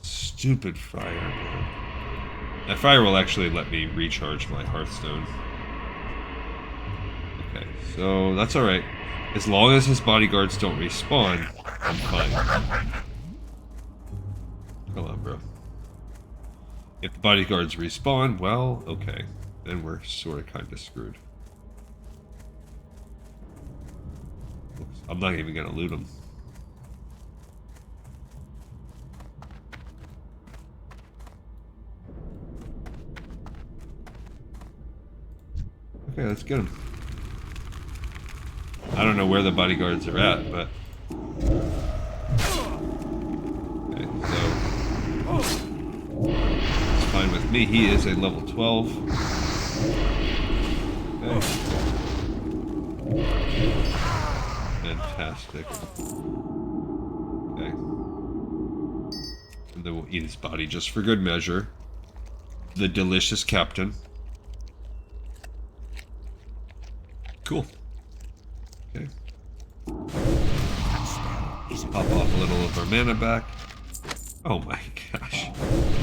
stupid Friar, man. That Friar will actually let me recharge my Hearthstone. Okay, so that's alright. As long as his bodyguards don't respawn, I'm fine. Hold on, bro. If the bodyguards respawn, well, okay. Then we're sort of kind of screwed. Oops, I'm not even going to loot them. Okay, let's get them. I don't know where the bodyguards are at, but... Okay, so... It's fine with me. He is a level 12. Okay. Fantastic. Okay. And then we'll eat his body just for good measure. The delicious captain. Cool. Okay. Pop off a little of our mana back. Oh my gosh.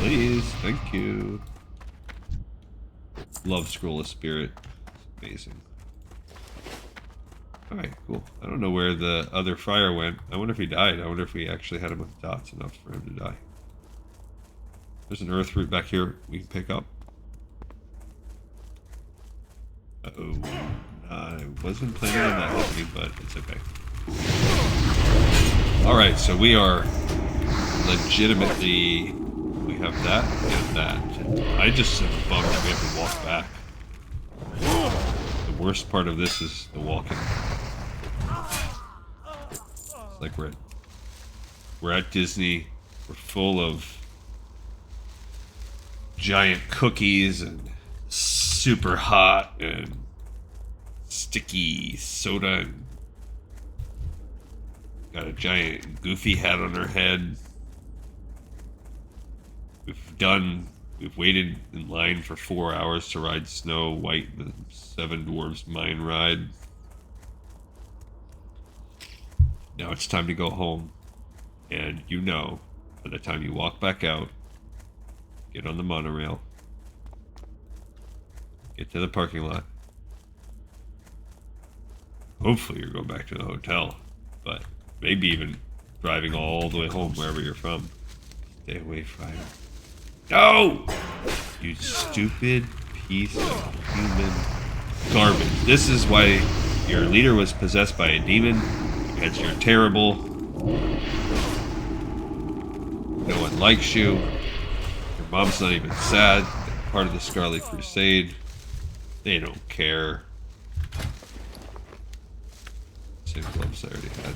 Please. Thank you. Love Scroll of Spirit. It's amazing. Alright, cool. I don't know where the other friar went. I wonder if he died. I wonder if we actually had him with dots enough for him to die. There's an earth root back here we can pick up. Uh-oh. I wasn't planning on that happening, but it's okay. Alright, so we are legitimately... We have that and that. I just am bummed that we have to walk back. The worst part of this is the walking. It's like we're at Disney. We're full of giant cookies and super hot and sticky soda and got a giant goofy hat on her head. We've waited in line for 4 hours to ride Snow White, the Seven Dwarves Mine Ride. Now it's time to go home. And you know, by the time you walk back out, get on the monorail, get to the parking lot. Hopefully you're going back to the hotel, but maybe even driving all the way home wherever you're from. Stay away, Friar. No! You stupid piece of human garbage. This is why your leader was possessed by a demon, because you're terrible. No one likes you. Your mom's not even sad. They're part of the Scarlet Crusade. They don't care. Same gloves I already had.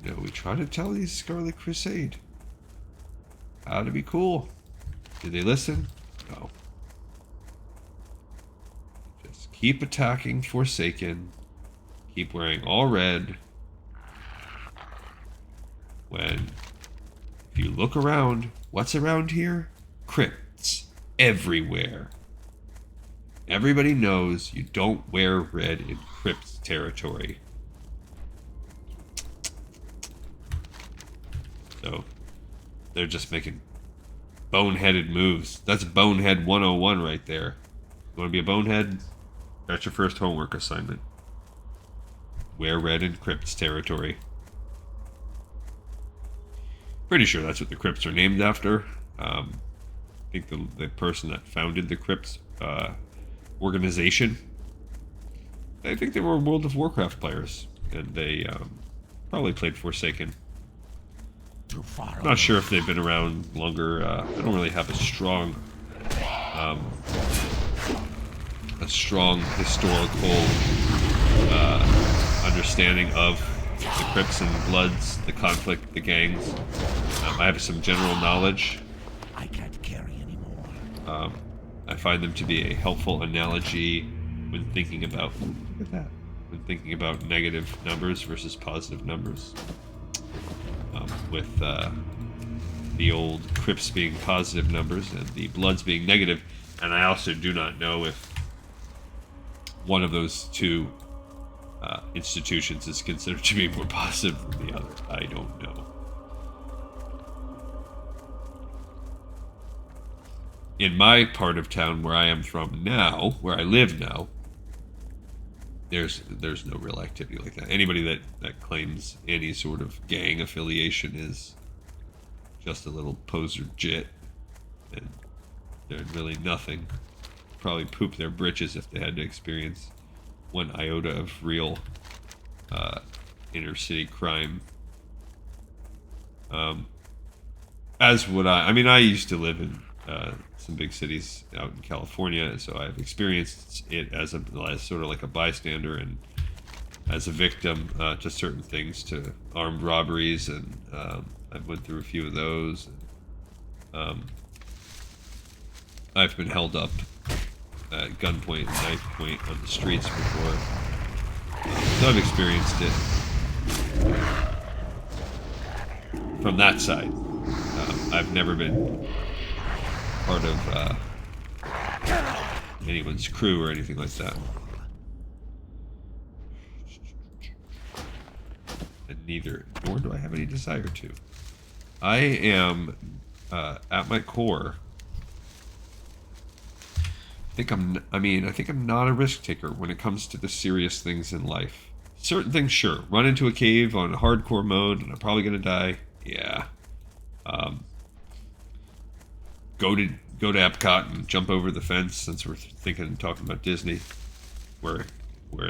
You know, we try to tell these Scarlet Crusade how to be cool. Did they listen? No. Just keep attacking Forsaken. Keep wearing all red. When, if you look around, what's around here? Crypts. Everywhere. Everybody knows you don't wear red in Crypts territory. So, they're just making boneheaded moves. That's Bonehead 101 right there. You want to be a bonehead? That's your first homework assignment. Wear red in Crypts territory. Pretty sure that's what the Crypts are named after. I think the person that founded the Crypts organization, I think they were World of Warcraft players, and they probably played Forsaken. Not sure if they've been around longer. I don't really have a strong historical understanding of the Crips and Bloods, the conflict, the gangs. I have some general knowledge. I can't carry anymore. I find them to be a helpful analogy when thinking about look at that. When thinking about negative numbers versus positive numbers. With the old Crips being positive numbers and the Bloods being negative. And I also do not know if one of those two institutions is considered to be more positive than the other. I don't know. in my part of town where I am from now, where I live now, there's no real activity like that. Anybody that claims any sort of gang affiliation is just a little poser jit, and they're really nothing. Probably poop their britches if they had to experience one iota of real inner city crime. As would I. I mean, I used to live in some big cities out in California, so I've experienced it as sort of like a bystander and as a victim to certain things, to armed robberies, and I've went through a few of those. I've been held up at gunpoint and knife point on the streets before, so I've experienced it from that side. I've never been part of anyone's crew or anything like that. And nor do I have any desire to. I am, at my core, I think I'm not a risk taker when it comes to the serious things in life. Certain things, sure. Run into a cave on hardcore mode and I'm probably gonna die. Yeah. Go to Epcot and jump over the fence, since we're talking about Disney. We're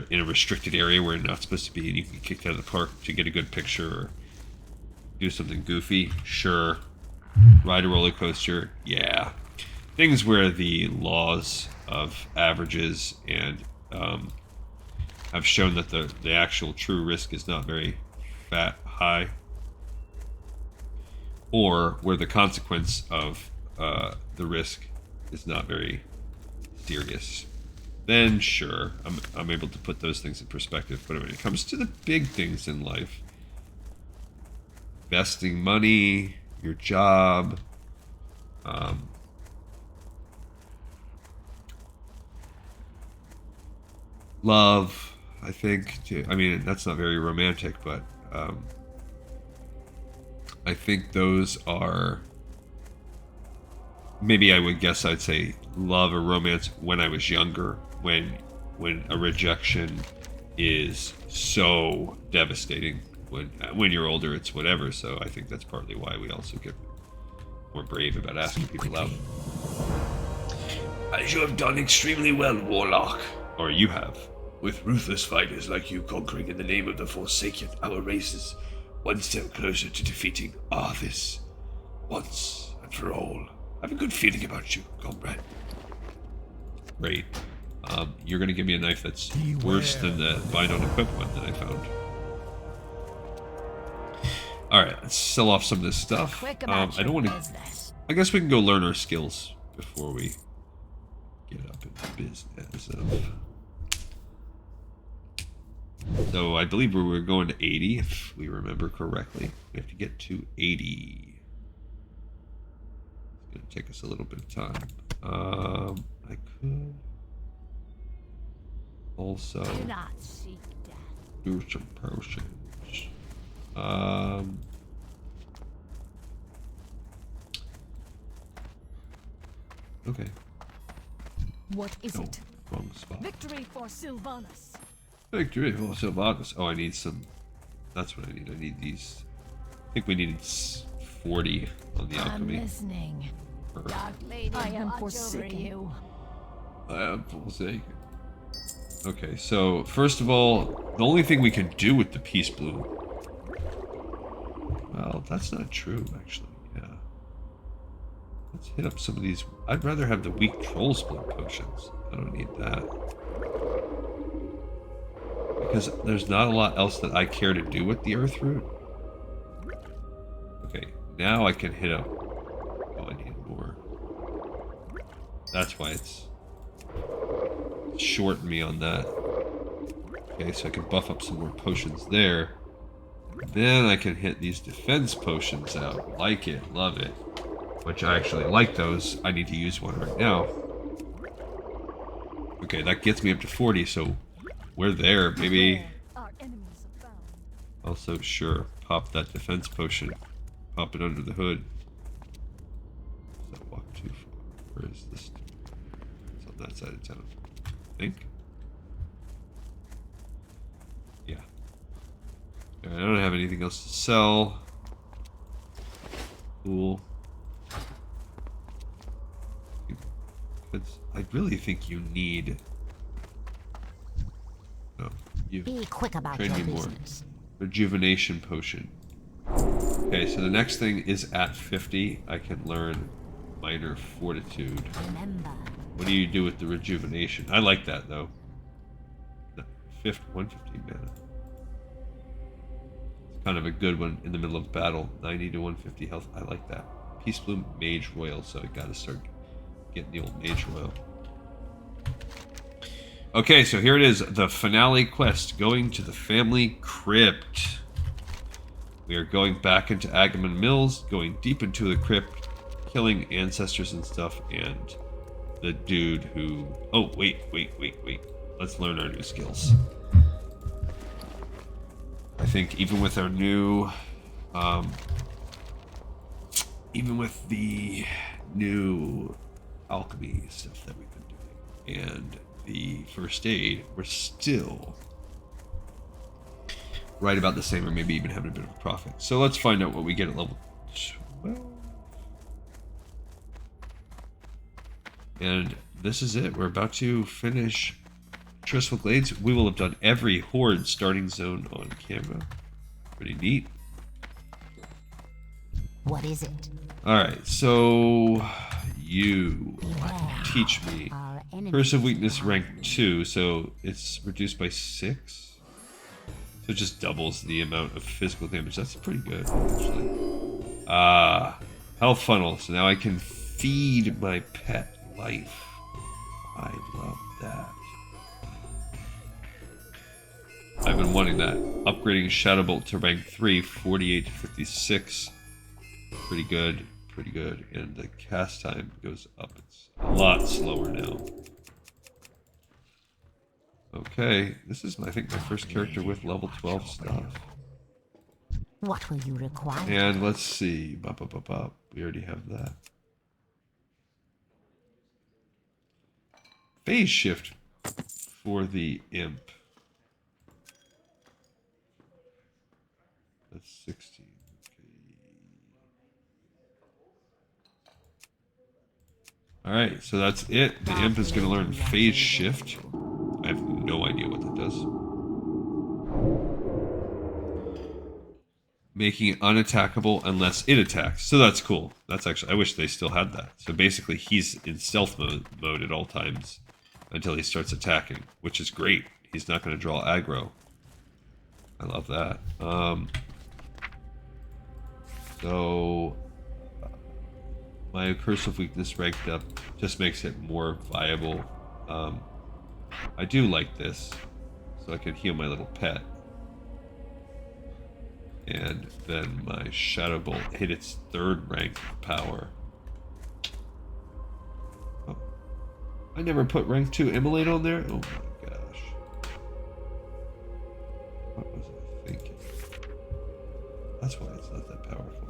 in a restricted area where you're not supposed to be, and you can get kicked out of the park to get a good picture or do something goofy. Sure. Ride a roller coaster. Yeah. Things where the laws of averages and have shown that the actual true risk is not very high, or where the consequence of the risk is not very serious, then sure, I'm able to put those things in perspective. But when it comes to the big things in life, investing money, your job, love, I think, too. I mean, that's not very romantic, but I think those are, maybe I would guess I'd say love or romance when I was younger, when a rejection is so devastating. When you're older, it's whatever. So I think that's partly why we also get more brave about asking people out. As you have done extremely well, Warlock. Or you have. With ruthless fighters like you conquering in the name of the Forsaken, our race is one step closer to defeating Arthas once and for all. I have a good feeling about you, comrade. Great. You're going to give me a knife that's worse than the bind on equip one that I found. Alright, let's sell off some of this stuff. I don't want to... I guess we can go learn our skills before we get up into business. So I believe we were going to 80, if we remember correctly. We have to get to 80. It's going to take us a little bit of time. I could also do some potions. Okay. What is it? Wrong spot. Victory for Sylvanas. Victory for Sylvanas. Oh, I need some. That's what I need. I need these. I think we needed 40 on the alchemy. I'm listening. Dark Lady, I am watch over forsaken. you. I am forsaken. Okay, so first of all, the only thing we can do with the Peace Bloom. Well, that's not true, actually. Yeah. Let's hit up some of these. I'd rather have the weak troll split potions. I don't need that. Because there's not a lot else that I care to do with the Earth Root. Okay, now I can hit up... Oh, I need more. That's why it's shortened me on that. Okay, so I can buff up some more potions there. Then I can hit these defense potions out. Like it, love it. Which I actually like those. I need to use one right now. Okay, that gets me up to 40, so we're there, maybe. Also, sure, pop that defense potion. Pop it under the hood. So walk too far. Where is that side of town. I think. Yeah. I don't have anything else to sell. Cool. I really think you need... No, you Be quick about train your me more. business. Rejuvenation potion. Okay, so the next thing is at 50. I can learn minor fortitude. Remember, What do you do with the rejuvenation? I like that though. The 115 mana. It's kind of a good one in the middle of battle. 90 to 150 health. I like that. Peace Bloom Mage Royal, so I gotta start getting the old Mage Royal. Okay, so here it is, the finale quest, going to the family crypt. We are going back into Agamemnon Mills, going deep into the crypt, killing ancestors and stuff, and the dude who... Oh, wait. Let's learn our new skills. I think even with our new... even with the new alchemy stuff that we've been doing, and the first aid, we're still right about the same, or maybe even having a bit of a profit. So let's find out what we get at level 12. And this is it. We're about to finish Tirisfal Glades. We will have done every horde starting zone on camera. Pretty neat. what is it? Alright, so you teach me. Our enemy. Curse of Weakness rank 2, so it's reduced by 6. So it just doubles the amount of physical damage. That's pretty good, actually. Health funnel. So now I can feed my pet life. I love that. I've been wanting that. Upgrading Shadowbolt to rank 3, 48 to 56. Pretty good, pretty good. And the cast time goes up. It's a lot slower now. Okay, this is, I think, my first character with level 12 stuff. What will you require? And let's see. We already have that. Phase shift for the imp. That's 16. Okay. Alright, so that's it. The imp is going to learn phase shift. I have no idea what that does. Making it unattackable unless it attacks. So that's cool. That's actually, I wish they still had that. So basically he's in stealth mode at all times until he starts attacking, which is great. He's not going to draw aggro. I love that. So my Curse of Weakness ranked up just makes it more viable. I do like this, so I can heal my little pet. And then my Shadow Bolt hit its 3rd rank of power. Oh. I never put rank 2 Immolate on there? Oh my gosh. What was I thinking? That's why it's not that powerful.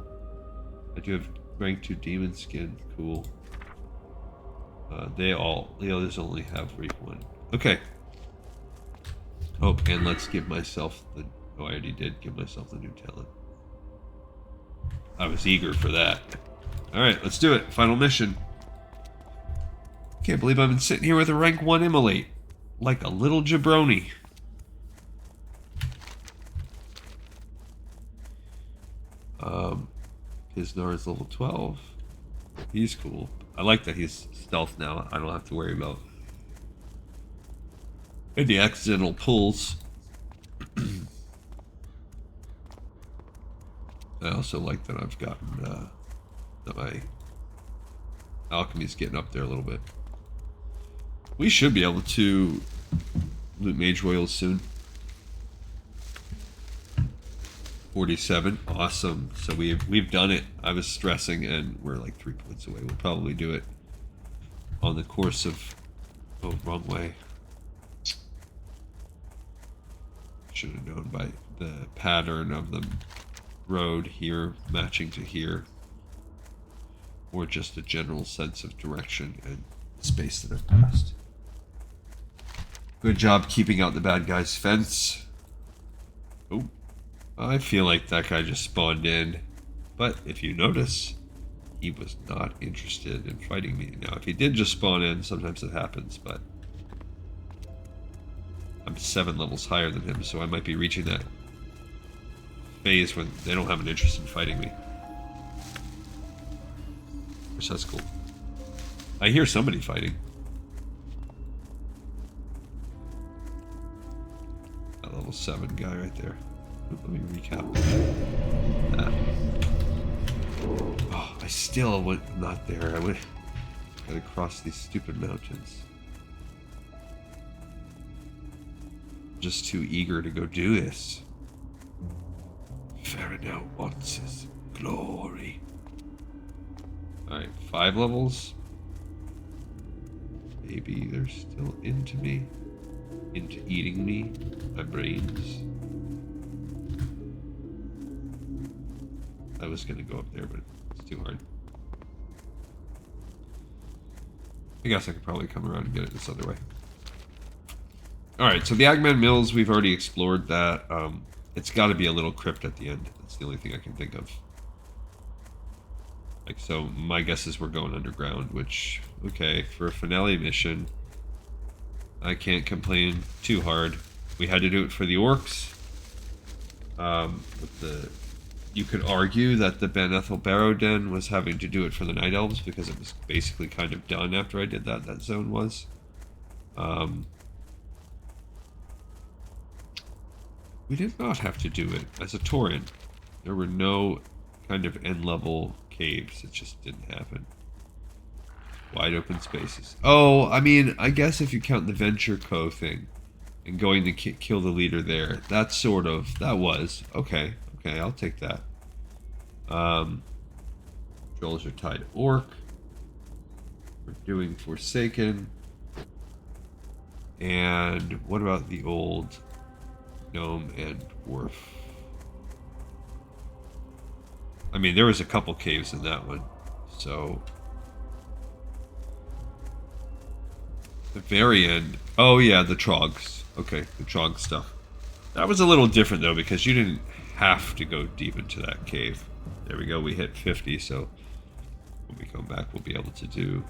I do have rank 2 Demon Skin, cool. The others only have rank 1. Okay. Oh, and let's give myself the... Oh, I already did give myself the new talent. I was eager for that. Alright, let's do it. Final mission. Can't believe I've been sitting here with a rank 1 Immolate. Like a little jabroni. Pisnar is level 12. He's cool. I like that he's stealth now. I don't have to worry about any accidental pulls. I also like that I've gotten that my alchemy's getting up there a little bit. We should be able to loot Mage Royals soon. 47, awesome. So we've done it. I was stressing, and we're like 3 points away. We'll probably do it on the course of... Oh, wrong way. Should have known by the pattern of the road here matching to here, or just a general sense of direction and space that I've passed. Good job keeping out the bad guy's fence. Oh, I feel like that guy just spawned in. But if you notice, he was not interested in fighting me. Now, if he did just spawn in, sometimes it happens, but I'm 7 levels higher than him, so I might be reaching that phase when they don't have an interest in fighting me. Which that's cool. I hear somebody fighting. That level 7 guy right there. Let me recap that. Oh, I still went not there. I went gotta cross these stupid mountains. Just too eager to go do this. Farah wants his glory. Alright, 5 levels. Maybe they're still into me. Into eating me. My brains. I was gonna go up there, but it's too hard. I guess I could probably come around and get it this other way. Alright, so the Agman Mills, we've already explored that. It's got to be a little crypt at the end. That's the only thing I can think of. Like, so my guess is we're going underground, which, okay, for a finale mission, I can't complain too hard. We had to do it for the orcs. You could argue that the Ben Ethel Barrow Den was having to do it for the Night Elves because it was basically kind of done after I did that. That zone was. We did not have to do it as a Tauren. There were no kind of end-level caves. It just didn't happen. Wide open spaces. Oh, I mean, I guess if you count the Venture Co. thing and going to kill the leader there, that was. Okay, I'll take that. Controls are tied to Orc. We're doing Forsaken. And what about the old Gnome and Dwarf? I mean, there was a couple caves in that one, so the very end. Oh yeah, the Trogs. Okay, the Trog stuff. That was a little different though because you didn't have to go deep into that cave. There we go. We hit 50, so when we come back, we'll be able to do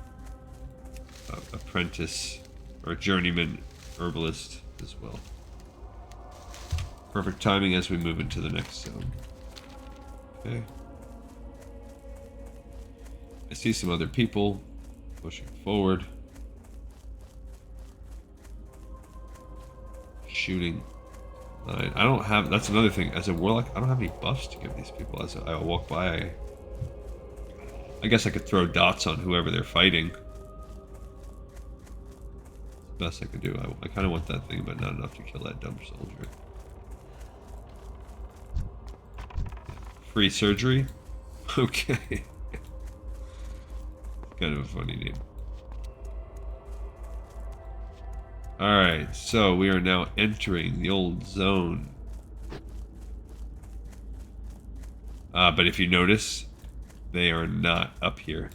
apprentice or journeyman herbalist as well. Perfect timing as we move into the next zone. Okay. I see some other people pushing forward. Shooting. I don't have... That's another thing. As a warlock, I don't have any buffs to give these people. As I walk by, I guess I could throw dots on whoever they're fighting. Best I could do. I kind of want that thing, but not enough to kill that dumb soldier. Free surgery? Okay. Kind of a funny name. Alright, so we are now entering the old zone. But if you notice, they are not up here.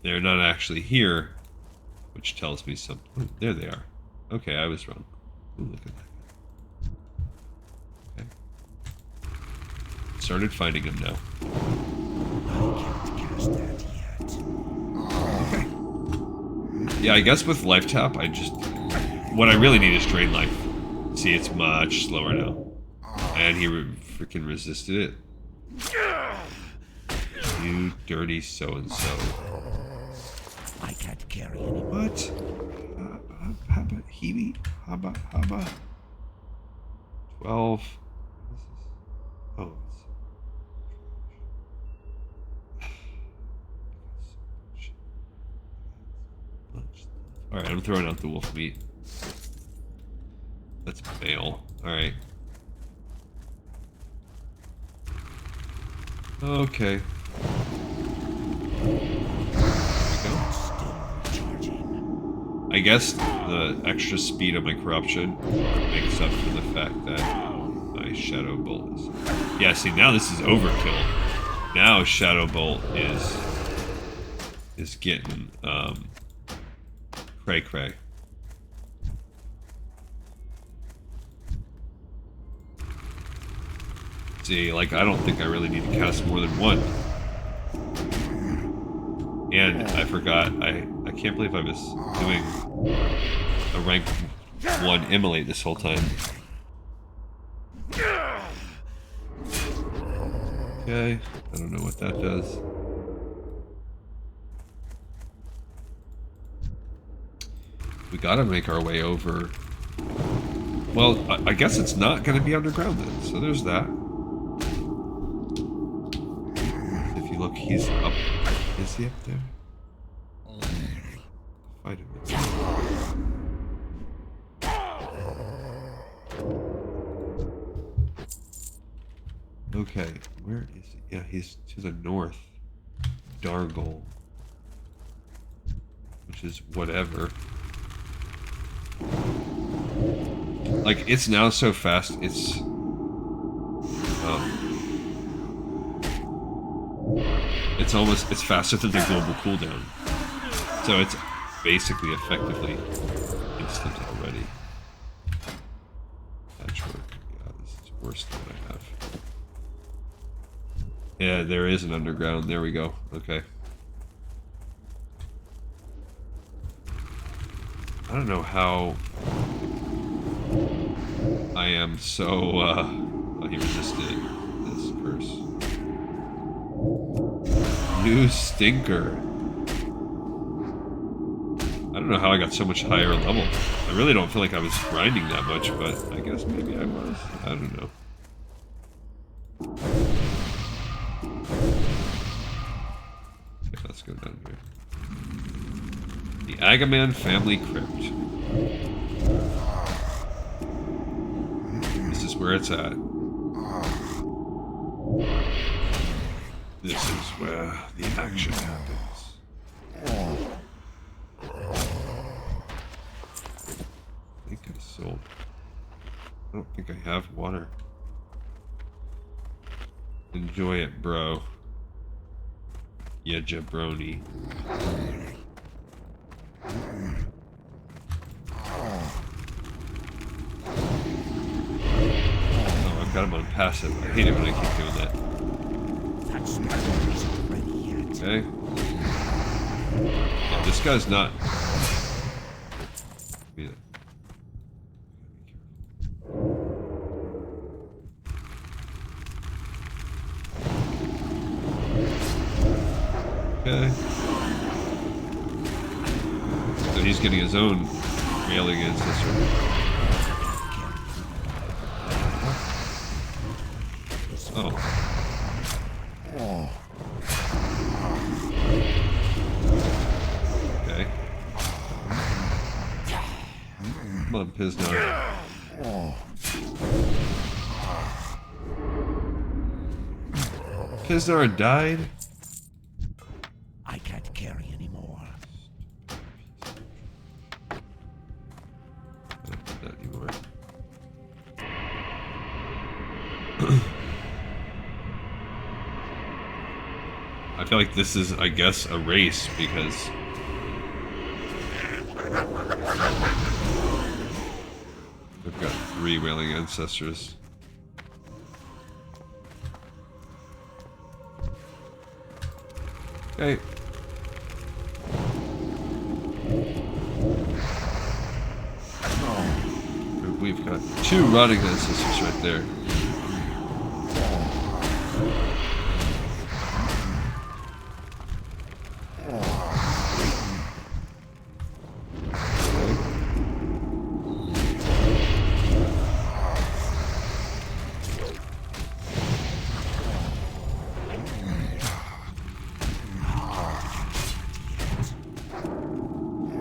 They're not actually here, which tells me something. Oh, there they are. Okay, I was wrong. Ooh, look at that. Started finding him now. I can't cast that yet. Okay. Yeah, I guess with life tap, what I really need is drain life. See, it's much slower now. And he freaking resisted it. You dirty so-and-so. I can't carry anymore. What? Haba, Hebe? Haba. 12. Oh. Alright, I'm throwing out the wolf meat. That's male. Alright. Okay. I guess the extra speed of my corruption makes up for the fact that my Shadow Bolt is... Yeah, see, now this is overkill. Now Shadow Bolt is is getting cray cray. See, like, I don't think I really need to cast more than one. And I forgot, I can't believe I was doing a rank 1 immolate this whole time. Okay, I don't know what that does. We gotta make our way over. Well, I guess it's not gonna be underground then, so there's that. If you look, he's up. Is he up there? Fight him. Okay, where is he? Yeah, he's to the north. Dargol. Which is whatever. Like, it's now so fast, it's... it's faster than the global cooldown. So it's basically effectively instant already. Patchwork. Yeah, this is worse than what I have. Yeah, there is an underground. There we go. Okay. I don't know how I am so, oh, he resisted this curse. New stinker. I don't know how I got so much higher level. I really don't feel like I was grinding that much, but I guess maybe I was. I don't know. Okay, let's go down here. The Agaman Family Crypt. This is where it's at. This is where the action happens. I think I sold. I don't think I have water. Enjoy it, bro. Yeah, jabroni. Oh, I've got him on passive. I hate it when I keep doing that. Okay. Yeah, this guy's not. Yeah. Okay. So he's getting his own railing ancestor. Oh. Okay. Come on, Pisnar. Pisnar died? I can't carry anymore. Not anymore. I feel like this is, I guess, a race because we've got 3 wailing ancestors. Okay. We've got 2 rotting ancestors right there.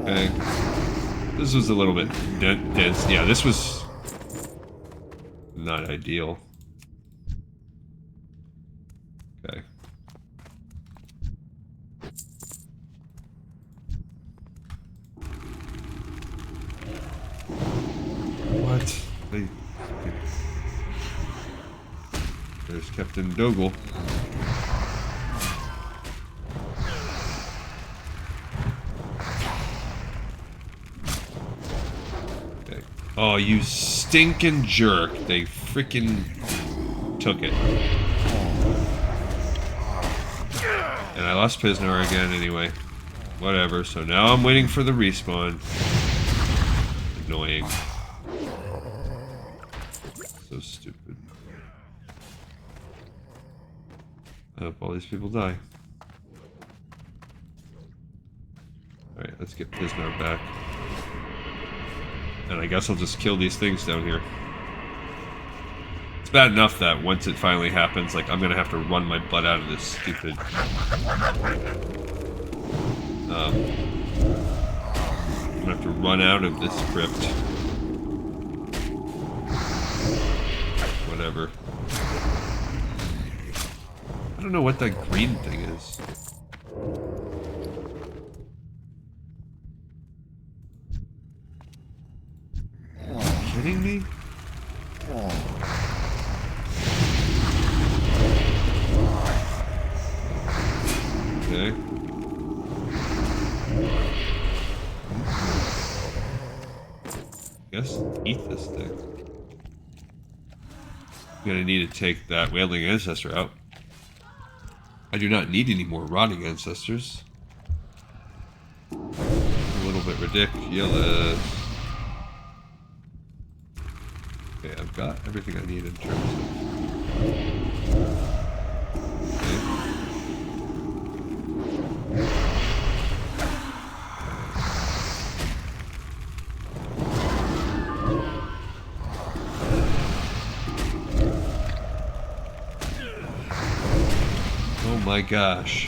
Okay. This was a little bit dense. Yeah, this was not ideal. Okay. What? There's Captain Dogel. Oh, you stinking jerk. They freaking took it. And I lost Pisnar again anyway. Whatever, so now I'm waiting for the respawn. Annoying. So stupid. I hope all these people die. Alright, let's get Pisnar back. And I guess I'll just kill these things down here. It's bad enough that once it finally happens, like, I'm gonna have to run my butt out of this stupid... I'm gonna have to run out of this crypt. Whatever. I don't know what that green thing is. Are you kidding me? Okay. Guess eat this thing. I'm gonna need to take that wailing ancestor out. I do not need any more rotting ancestors. A little bit ridiculous. Okay, I've got everything I need in terms of... Okay. Oh my gosh.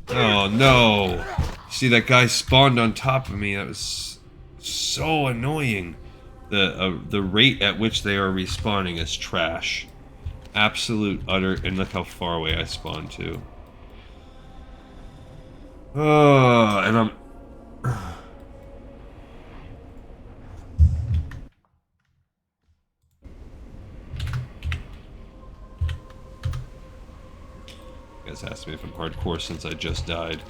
Oh no! See, that guy spawned on top of me. That was so annoying. The rate at which they are respawning is trash. Absolute utter, and look how far away I spawned to. Oh, and I'm... You guys asked me if I'm hardcore since I just died.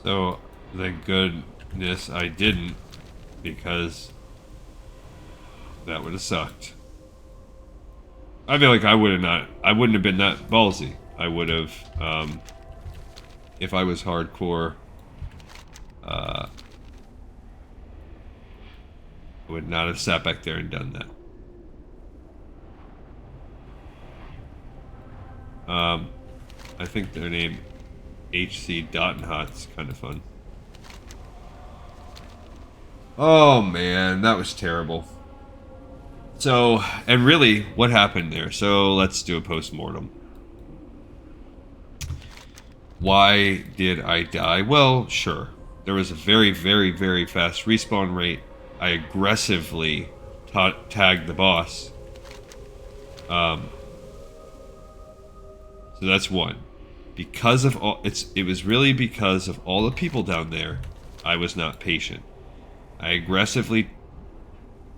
So, thank goodness I didn't, because that would have sucked. I feel like I wouldn't have been that ballsy. I would have, if I was hardcore, I would not have sat back there and done that. I think their name HC Dottenhot's kind of fun. Oh man, that was terrible. So, and really, what happened there? So, let's do a post-mortem. Why did I die? Well, sure. There was a very, very, very fast respawn rate. I aggressively tagged the boss. So that's one. Because of all, it was really because of all the people down there, I was not patient. I aggressively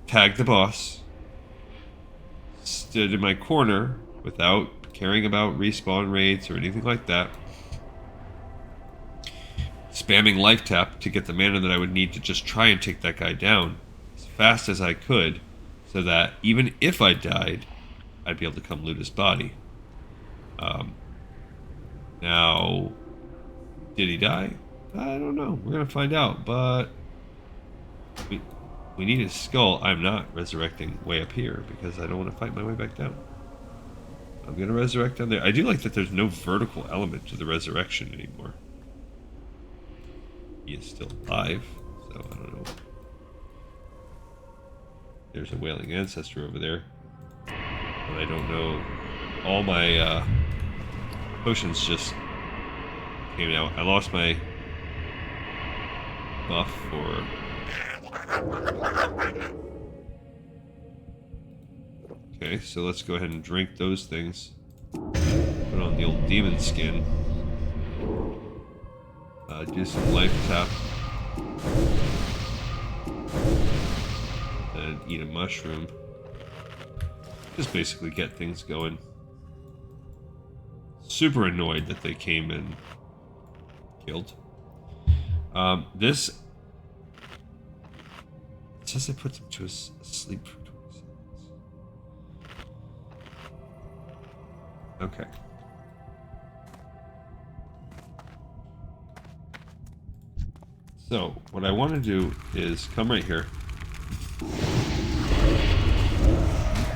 tagged the boss, stood in my corner without caring about respawn rates or anything like that, spamming life tap to get the mana that I would need to just try and take that guy down as fast as I could, so that even if I died, I'd be able to come loot his body. Now, did he die? I don't know. We're gonna find out, but we need his skull. I'm not resurrecting way up here because I don't want to fight my way back down. I'm gonna resurrect down there. I do like that there's no vertical element to the resurrection anymore. He is still alive, so I don't know. There's a wailing ancestor over there, but I don't know. All my potions just came out. I lost my buff for... Okay, so let's go ahead and drink those things. Put on the old demon skin. Do some life tap. And eat a mushroom. Just basically get things going. Super annoyed that they came and killed. This... It says I put them to sleep for 20 seconds. Okay. So, what I want to do is come right here.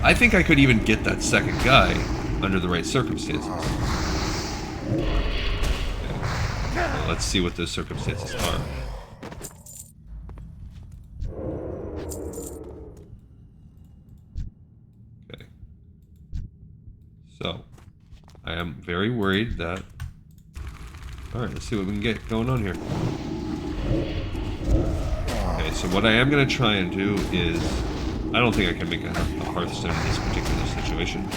I think I could even get that second guy under the right circumstances. Okay. Well, let's see what those circumstances are. Okay. So, I am very worried that... Alright, let's see what we can get going on here. Okay, so what I am going to try and do is... I don't think I can make a Hearthstone in this particular situation.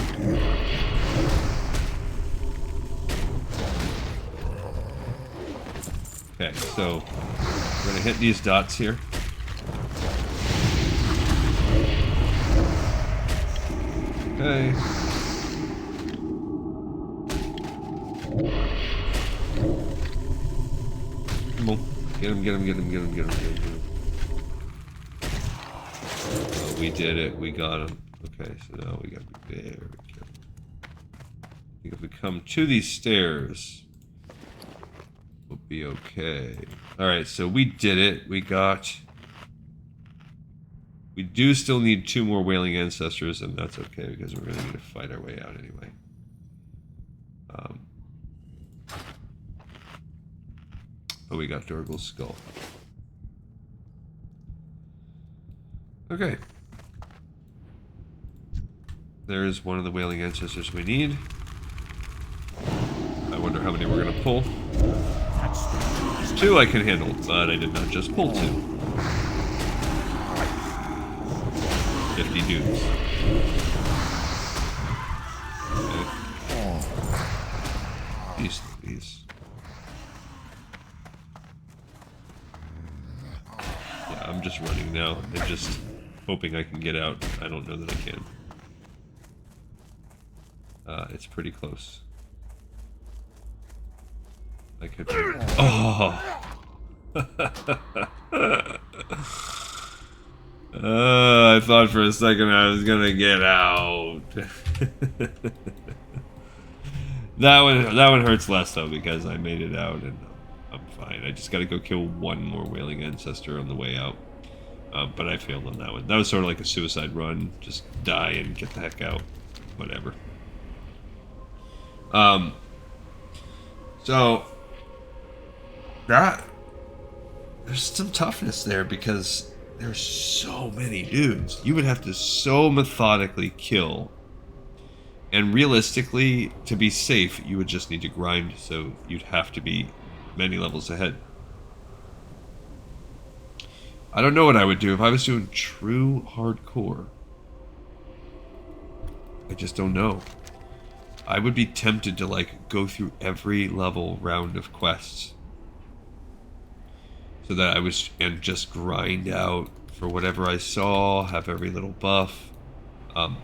Okay, so we're going to hit these dots here. Okay. Come on. Get him, get him, get him, get him, get him, get him, get him. Oh, we did it. We got him. Okay, so now we gotta be very careful. I think if we come to these stairs, we'll be okay. Alright, so we did it. We got... We do still need 2 more Wailing Ancestors, and that's okay, because we're gonna need to fight our way out anyway. But we got Dorgul's Skull. Okay. There's one of the Wailing Ancestors we need. I wonder how many we're going to pull. 2 I can handle, but I did not just pull 2. 50 dudes. Okay. These. Yeah, I'm just running now and just hoping I can get out. I don't know that I can. It's pretty close. I could... Oh! I thought for a second I was gonna get out. That one hurts less though, because I made it out and I'm fine. I just gotta go kill 1 more Wailing Ancestor on the way out. But I failed on that one. That was sort of like a suicide run. Just die and get the heck out. Whatever. So that there's some toughness there because there's so many dudes. You would have to so methodically kill. And realistically, to be safe, you would just need to grind, so you'd have to be many levels ahead. I don't know what I would do if I was doing true hardcore. I just don't know. I would be tempted to like go through every level round of quests. So that I was, and just grind out for whatever I saw, have every little buff,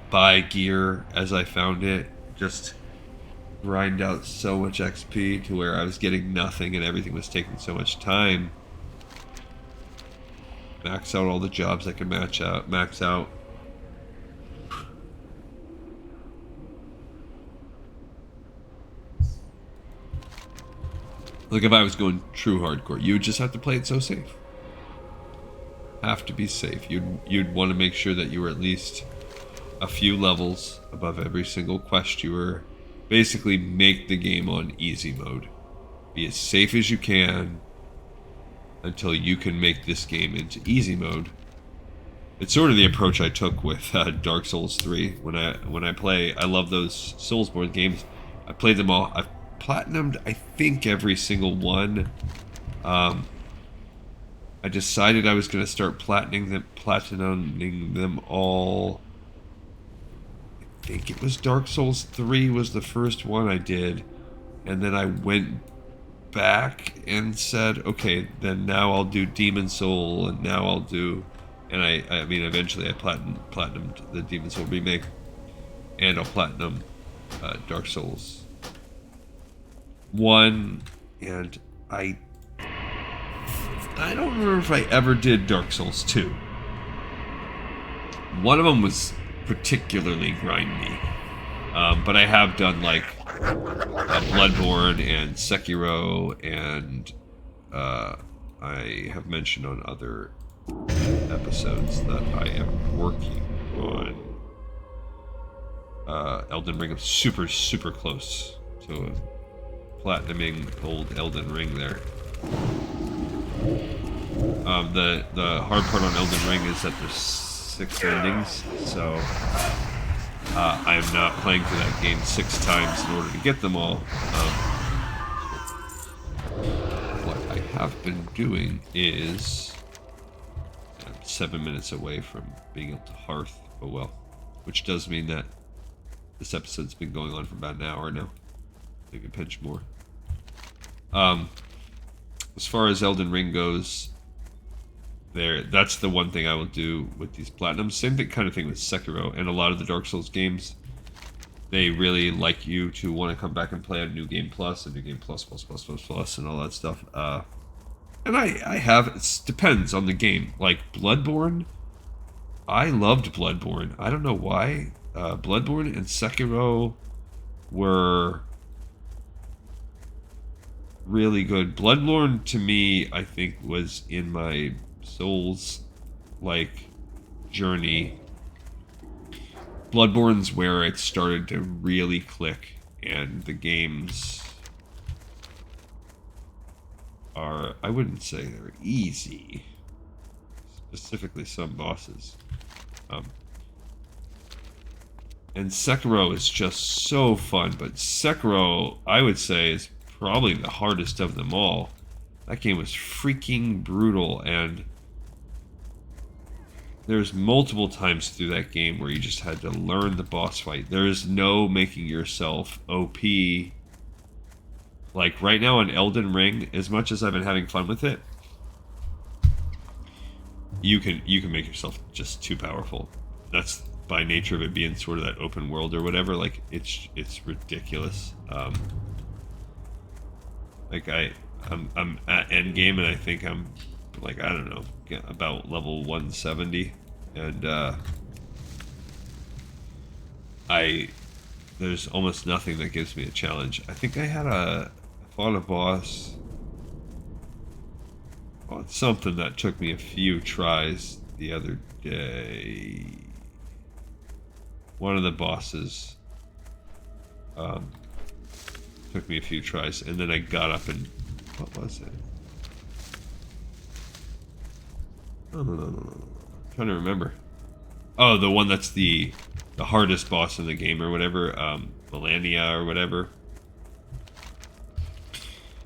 buy gear as I found it, just grind out so much XP to where I was getting nothing and everything was taking so much time. Max out all the jobs I can max out. Like if I was going true hardcore, you would just have to play it so safe. Have to be safe. You'd want to make sure that you were at least a few levels above every single quest you were. Basically make the game on easy mode. Be as safe as you can until you can make this game into easy mode. It's sort of the approach I took with Dark Souls 3. When I play, I love those Soulsborne games. I played them all. I've platinumed, I think, every single one. I decided I was going to start platinuming them all. I think it was Dark Souls 3 was the first one I did. And then I went back and said, okay, then now I'll do Demon Soul, and now I'll do, and I mean, eventually I platinumed the Demon Soul remake, and I'll platinum Dark Souls 1, and I don't remember if I ever did Dark Souls 2. One of them was particularly grindy, but I have done like Bloodborne and Sekiro, and I have mentioned on other episodes that I am working on Elden Ring. I'm super close to platinuming old Elden Ring there. The hard part on Elden Ring is that there's 6 endings, so I am not playing through that game 6 times in order to get them all. What I have been doing is... I'm 7 minutes away from being able to hearth, oh well. Which does mean that this episode's been going on for about an hour now. Maybe a pinch more. As far as Elden Ring goes, that's the one thing I will do with these platinums. Same kind of thing with Sekiro and a lot of the Dark Souls games. They really like you to want to come back and play a New Game Plus, a New Game Plus, and all that stuff. And I have, it depends on the game. Like Bloodborne, I loved Bloodborne. I don't know why. Bloodborne and Sekiro were really good. Bloodborne, to me, I think was in my Souls journey. Bloodborne's where it started to really click, and the games are, I wouldn't say they're easy, specifically some bosses, and Sekiro is just so fun. But Sekiro, I would say, is probably the hardest of them all. That game was freaking brutal, and there's multiple times through that game where you just had to learn the boss fight. There is no making yourself OP. Like right now on Elden Ring, as much as I've been having fun with it, you can make yourself just too powerful. That's by nature of it being sort of that open world or whatever. Like it's ridiculous. I'm at endgame, and I think I'm like, I don't know, about level 170, and there's almost nothing that gives me a challenge. I think I fought a boss on something that took me a few tries the other day. One of the bosses took me a few tries, and then I got up and... What was it? Oh, no. I'm trying to remember. Oh, the one that's the hardest boss in the game or whatever. Melania or whatever.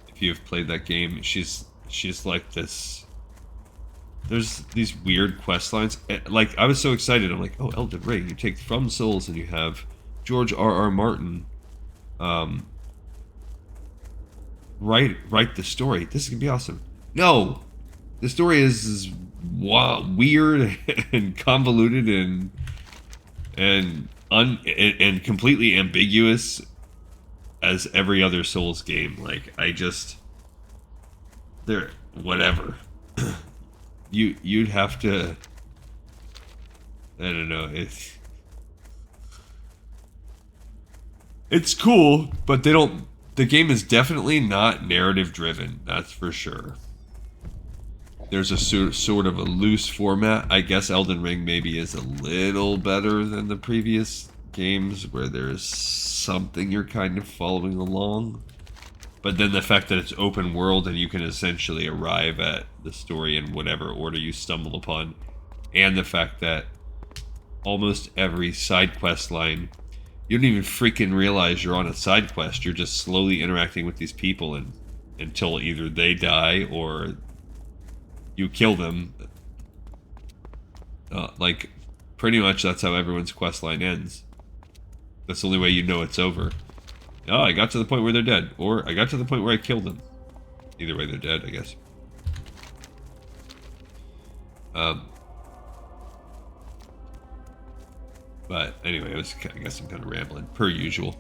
If you've played that game, she's like this... There's these weird quest lines. Like, I was so excited. I'm like, oh, Elden Ring. You take From Souls and you have George R.R. Martin write the story. This is gonna be awesome. No, the story is weird and convoluted and completely ambiguous as every other Souls game. Like, they're whatever. You'd have to, I don't know, it's cool, but the game is definitely not narrative driven, that's for sure. There's a sort of a loose format. I guess Elden Ring maybe is a little better than the previous games, where there's something you're kind of following along. But then the fact that it's open world and you can essentially arrive at the story in whatever order you stumble upon, and the fact that almost every side quest line, you don't even freaking realize you're on a side quest. You're just slowly interacting with these people until either they die or you kill them. Like, pretty much that's how everyone's quest line ends. That's the only way you know it's over. Oh, I got to the point where they're dead. Or I got to the point where I killed them. Either way, they're dead, I guess. But anyway, I guess I'm kind of rambling, per usual.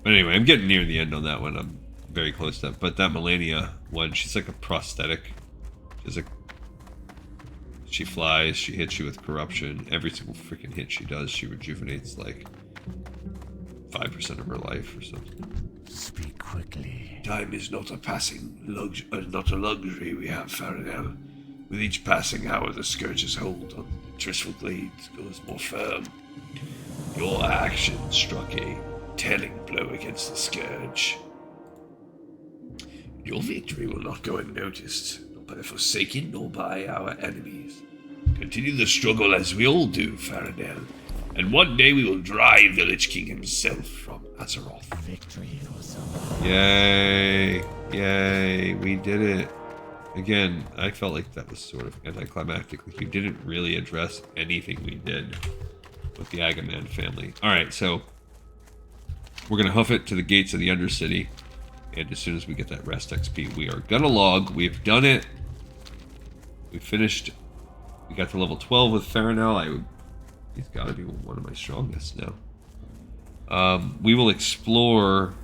But anyway, I'm getting near the end on that one. I'm very close to that. But that Melania one, she's like a prosthetic. She flies, she hits you with corruption. Every single freaking hit she does, she rejuvenates like 5% of her life or something. Speak quickly. Time is not a not a luxury we have, Farinel. With each passing hour, the Scourge's hold on the Tirisfal Glades grows more firm. Your action struck a telling blow against the Scourge. Your victory will not go unnoticed, not by the Forsaken nor by our enemies. Continue the struggle as we all do, Farinel, and one day we will drive the Lich King himself from Azeroth. Victory for someone. Yay! Yay! We did it. Again, I felt like that was sort of anticlimactic. Like we didn't really address anything we did with the Agaman family. Alright, so we're going to hoof it to the gates of the Undercity. And as soon as we get that rest XP, we are going to log. We've done it. We finished. We got to level 12 with Farinel. He's got to be one of my strongest now. We will explore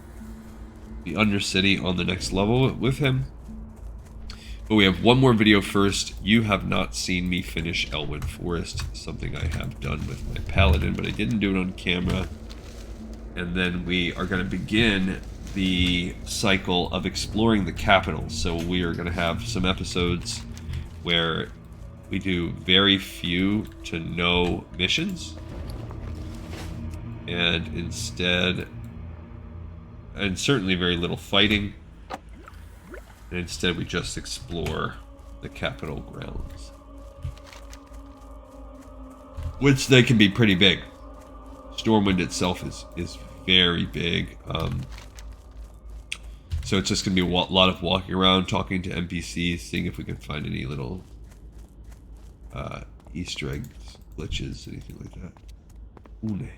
the Undercity on the next level with him. But we have one more video first. You have not seen me finish Elwyn Forest, something I have done with my Paladin, but I didn't do it on camera. And then we are going to begin the cycle of exploring the capital. So we are going to have some episodes where we do very few to no missions. And instead, and certainly very little fighting. And instead we just explore the capital grounds. Which they can be pretty big. Stormwind itself is very big. So it's just going to be a lot of walking around, talking to NPCs, seeing if we can find any little Easter eggs, glitches, anything like that. Une.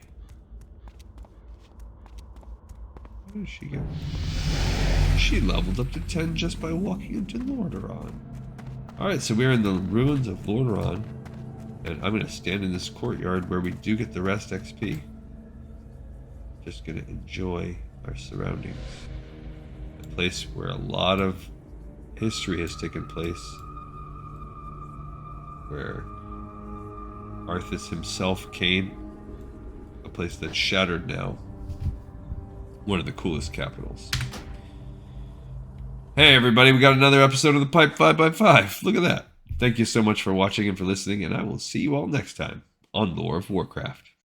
Where did she go? She leveled up to 10 just by walking into Lordaeron. Alright, so we're in the ruins of Lordaeron. And I'm going to stand in this courtyard where we do get the rest XP. Just going to enjoy our surroundings. A place where a lot of history has taken place. Where Arthas himself came. A place that's shattered now. One of the coolest capitals. Hey everybody, we got another episode of the Pipe 5x5. Look at that. Thank you so much for watching and for listening, and I will see you all next time on Lore of Warcraft.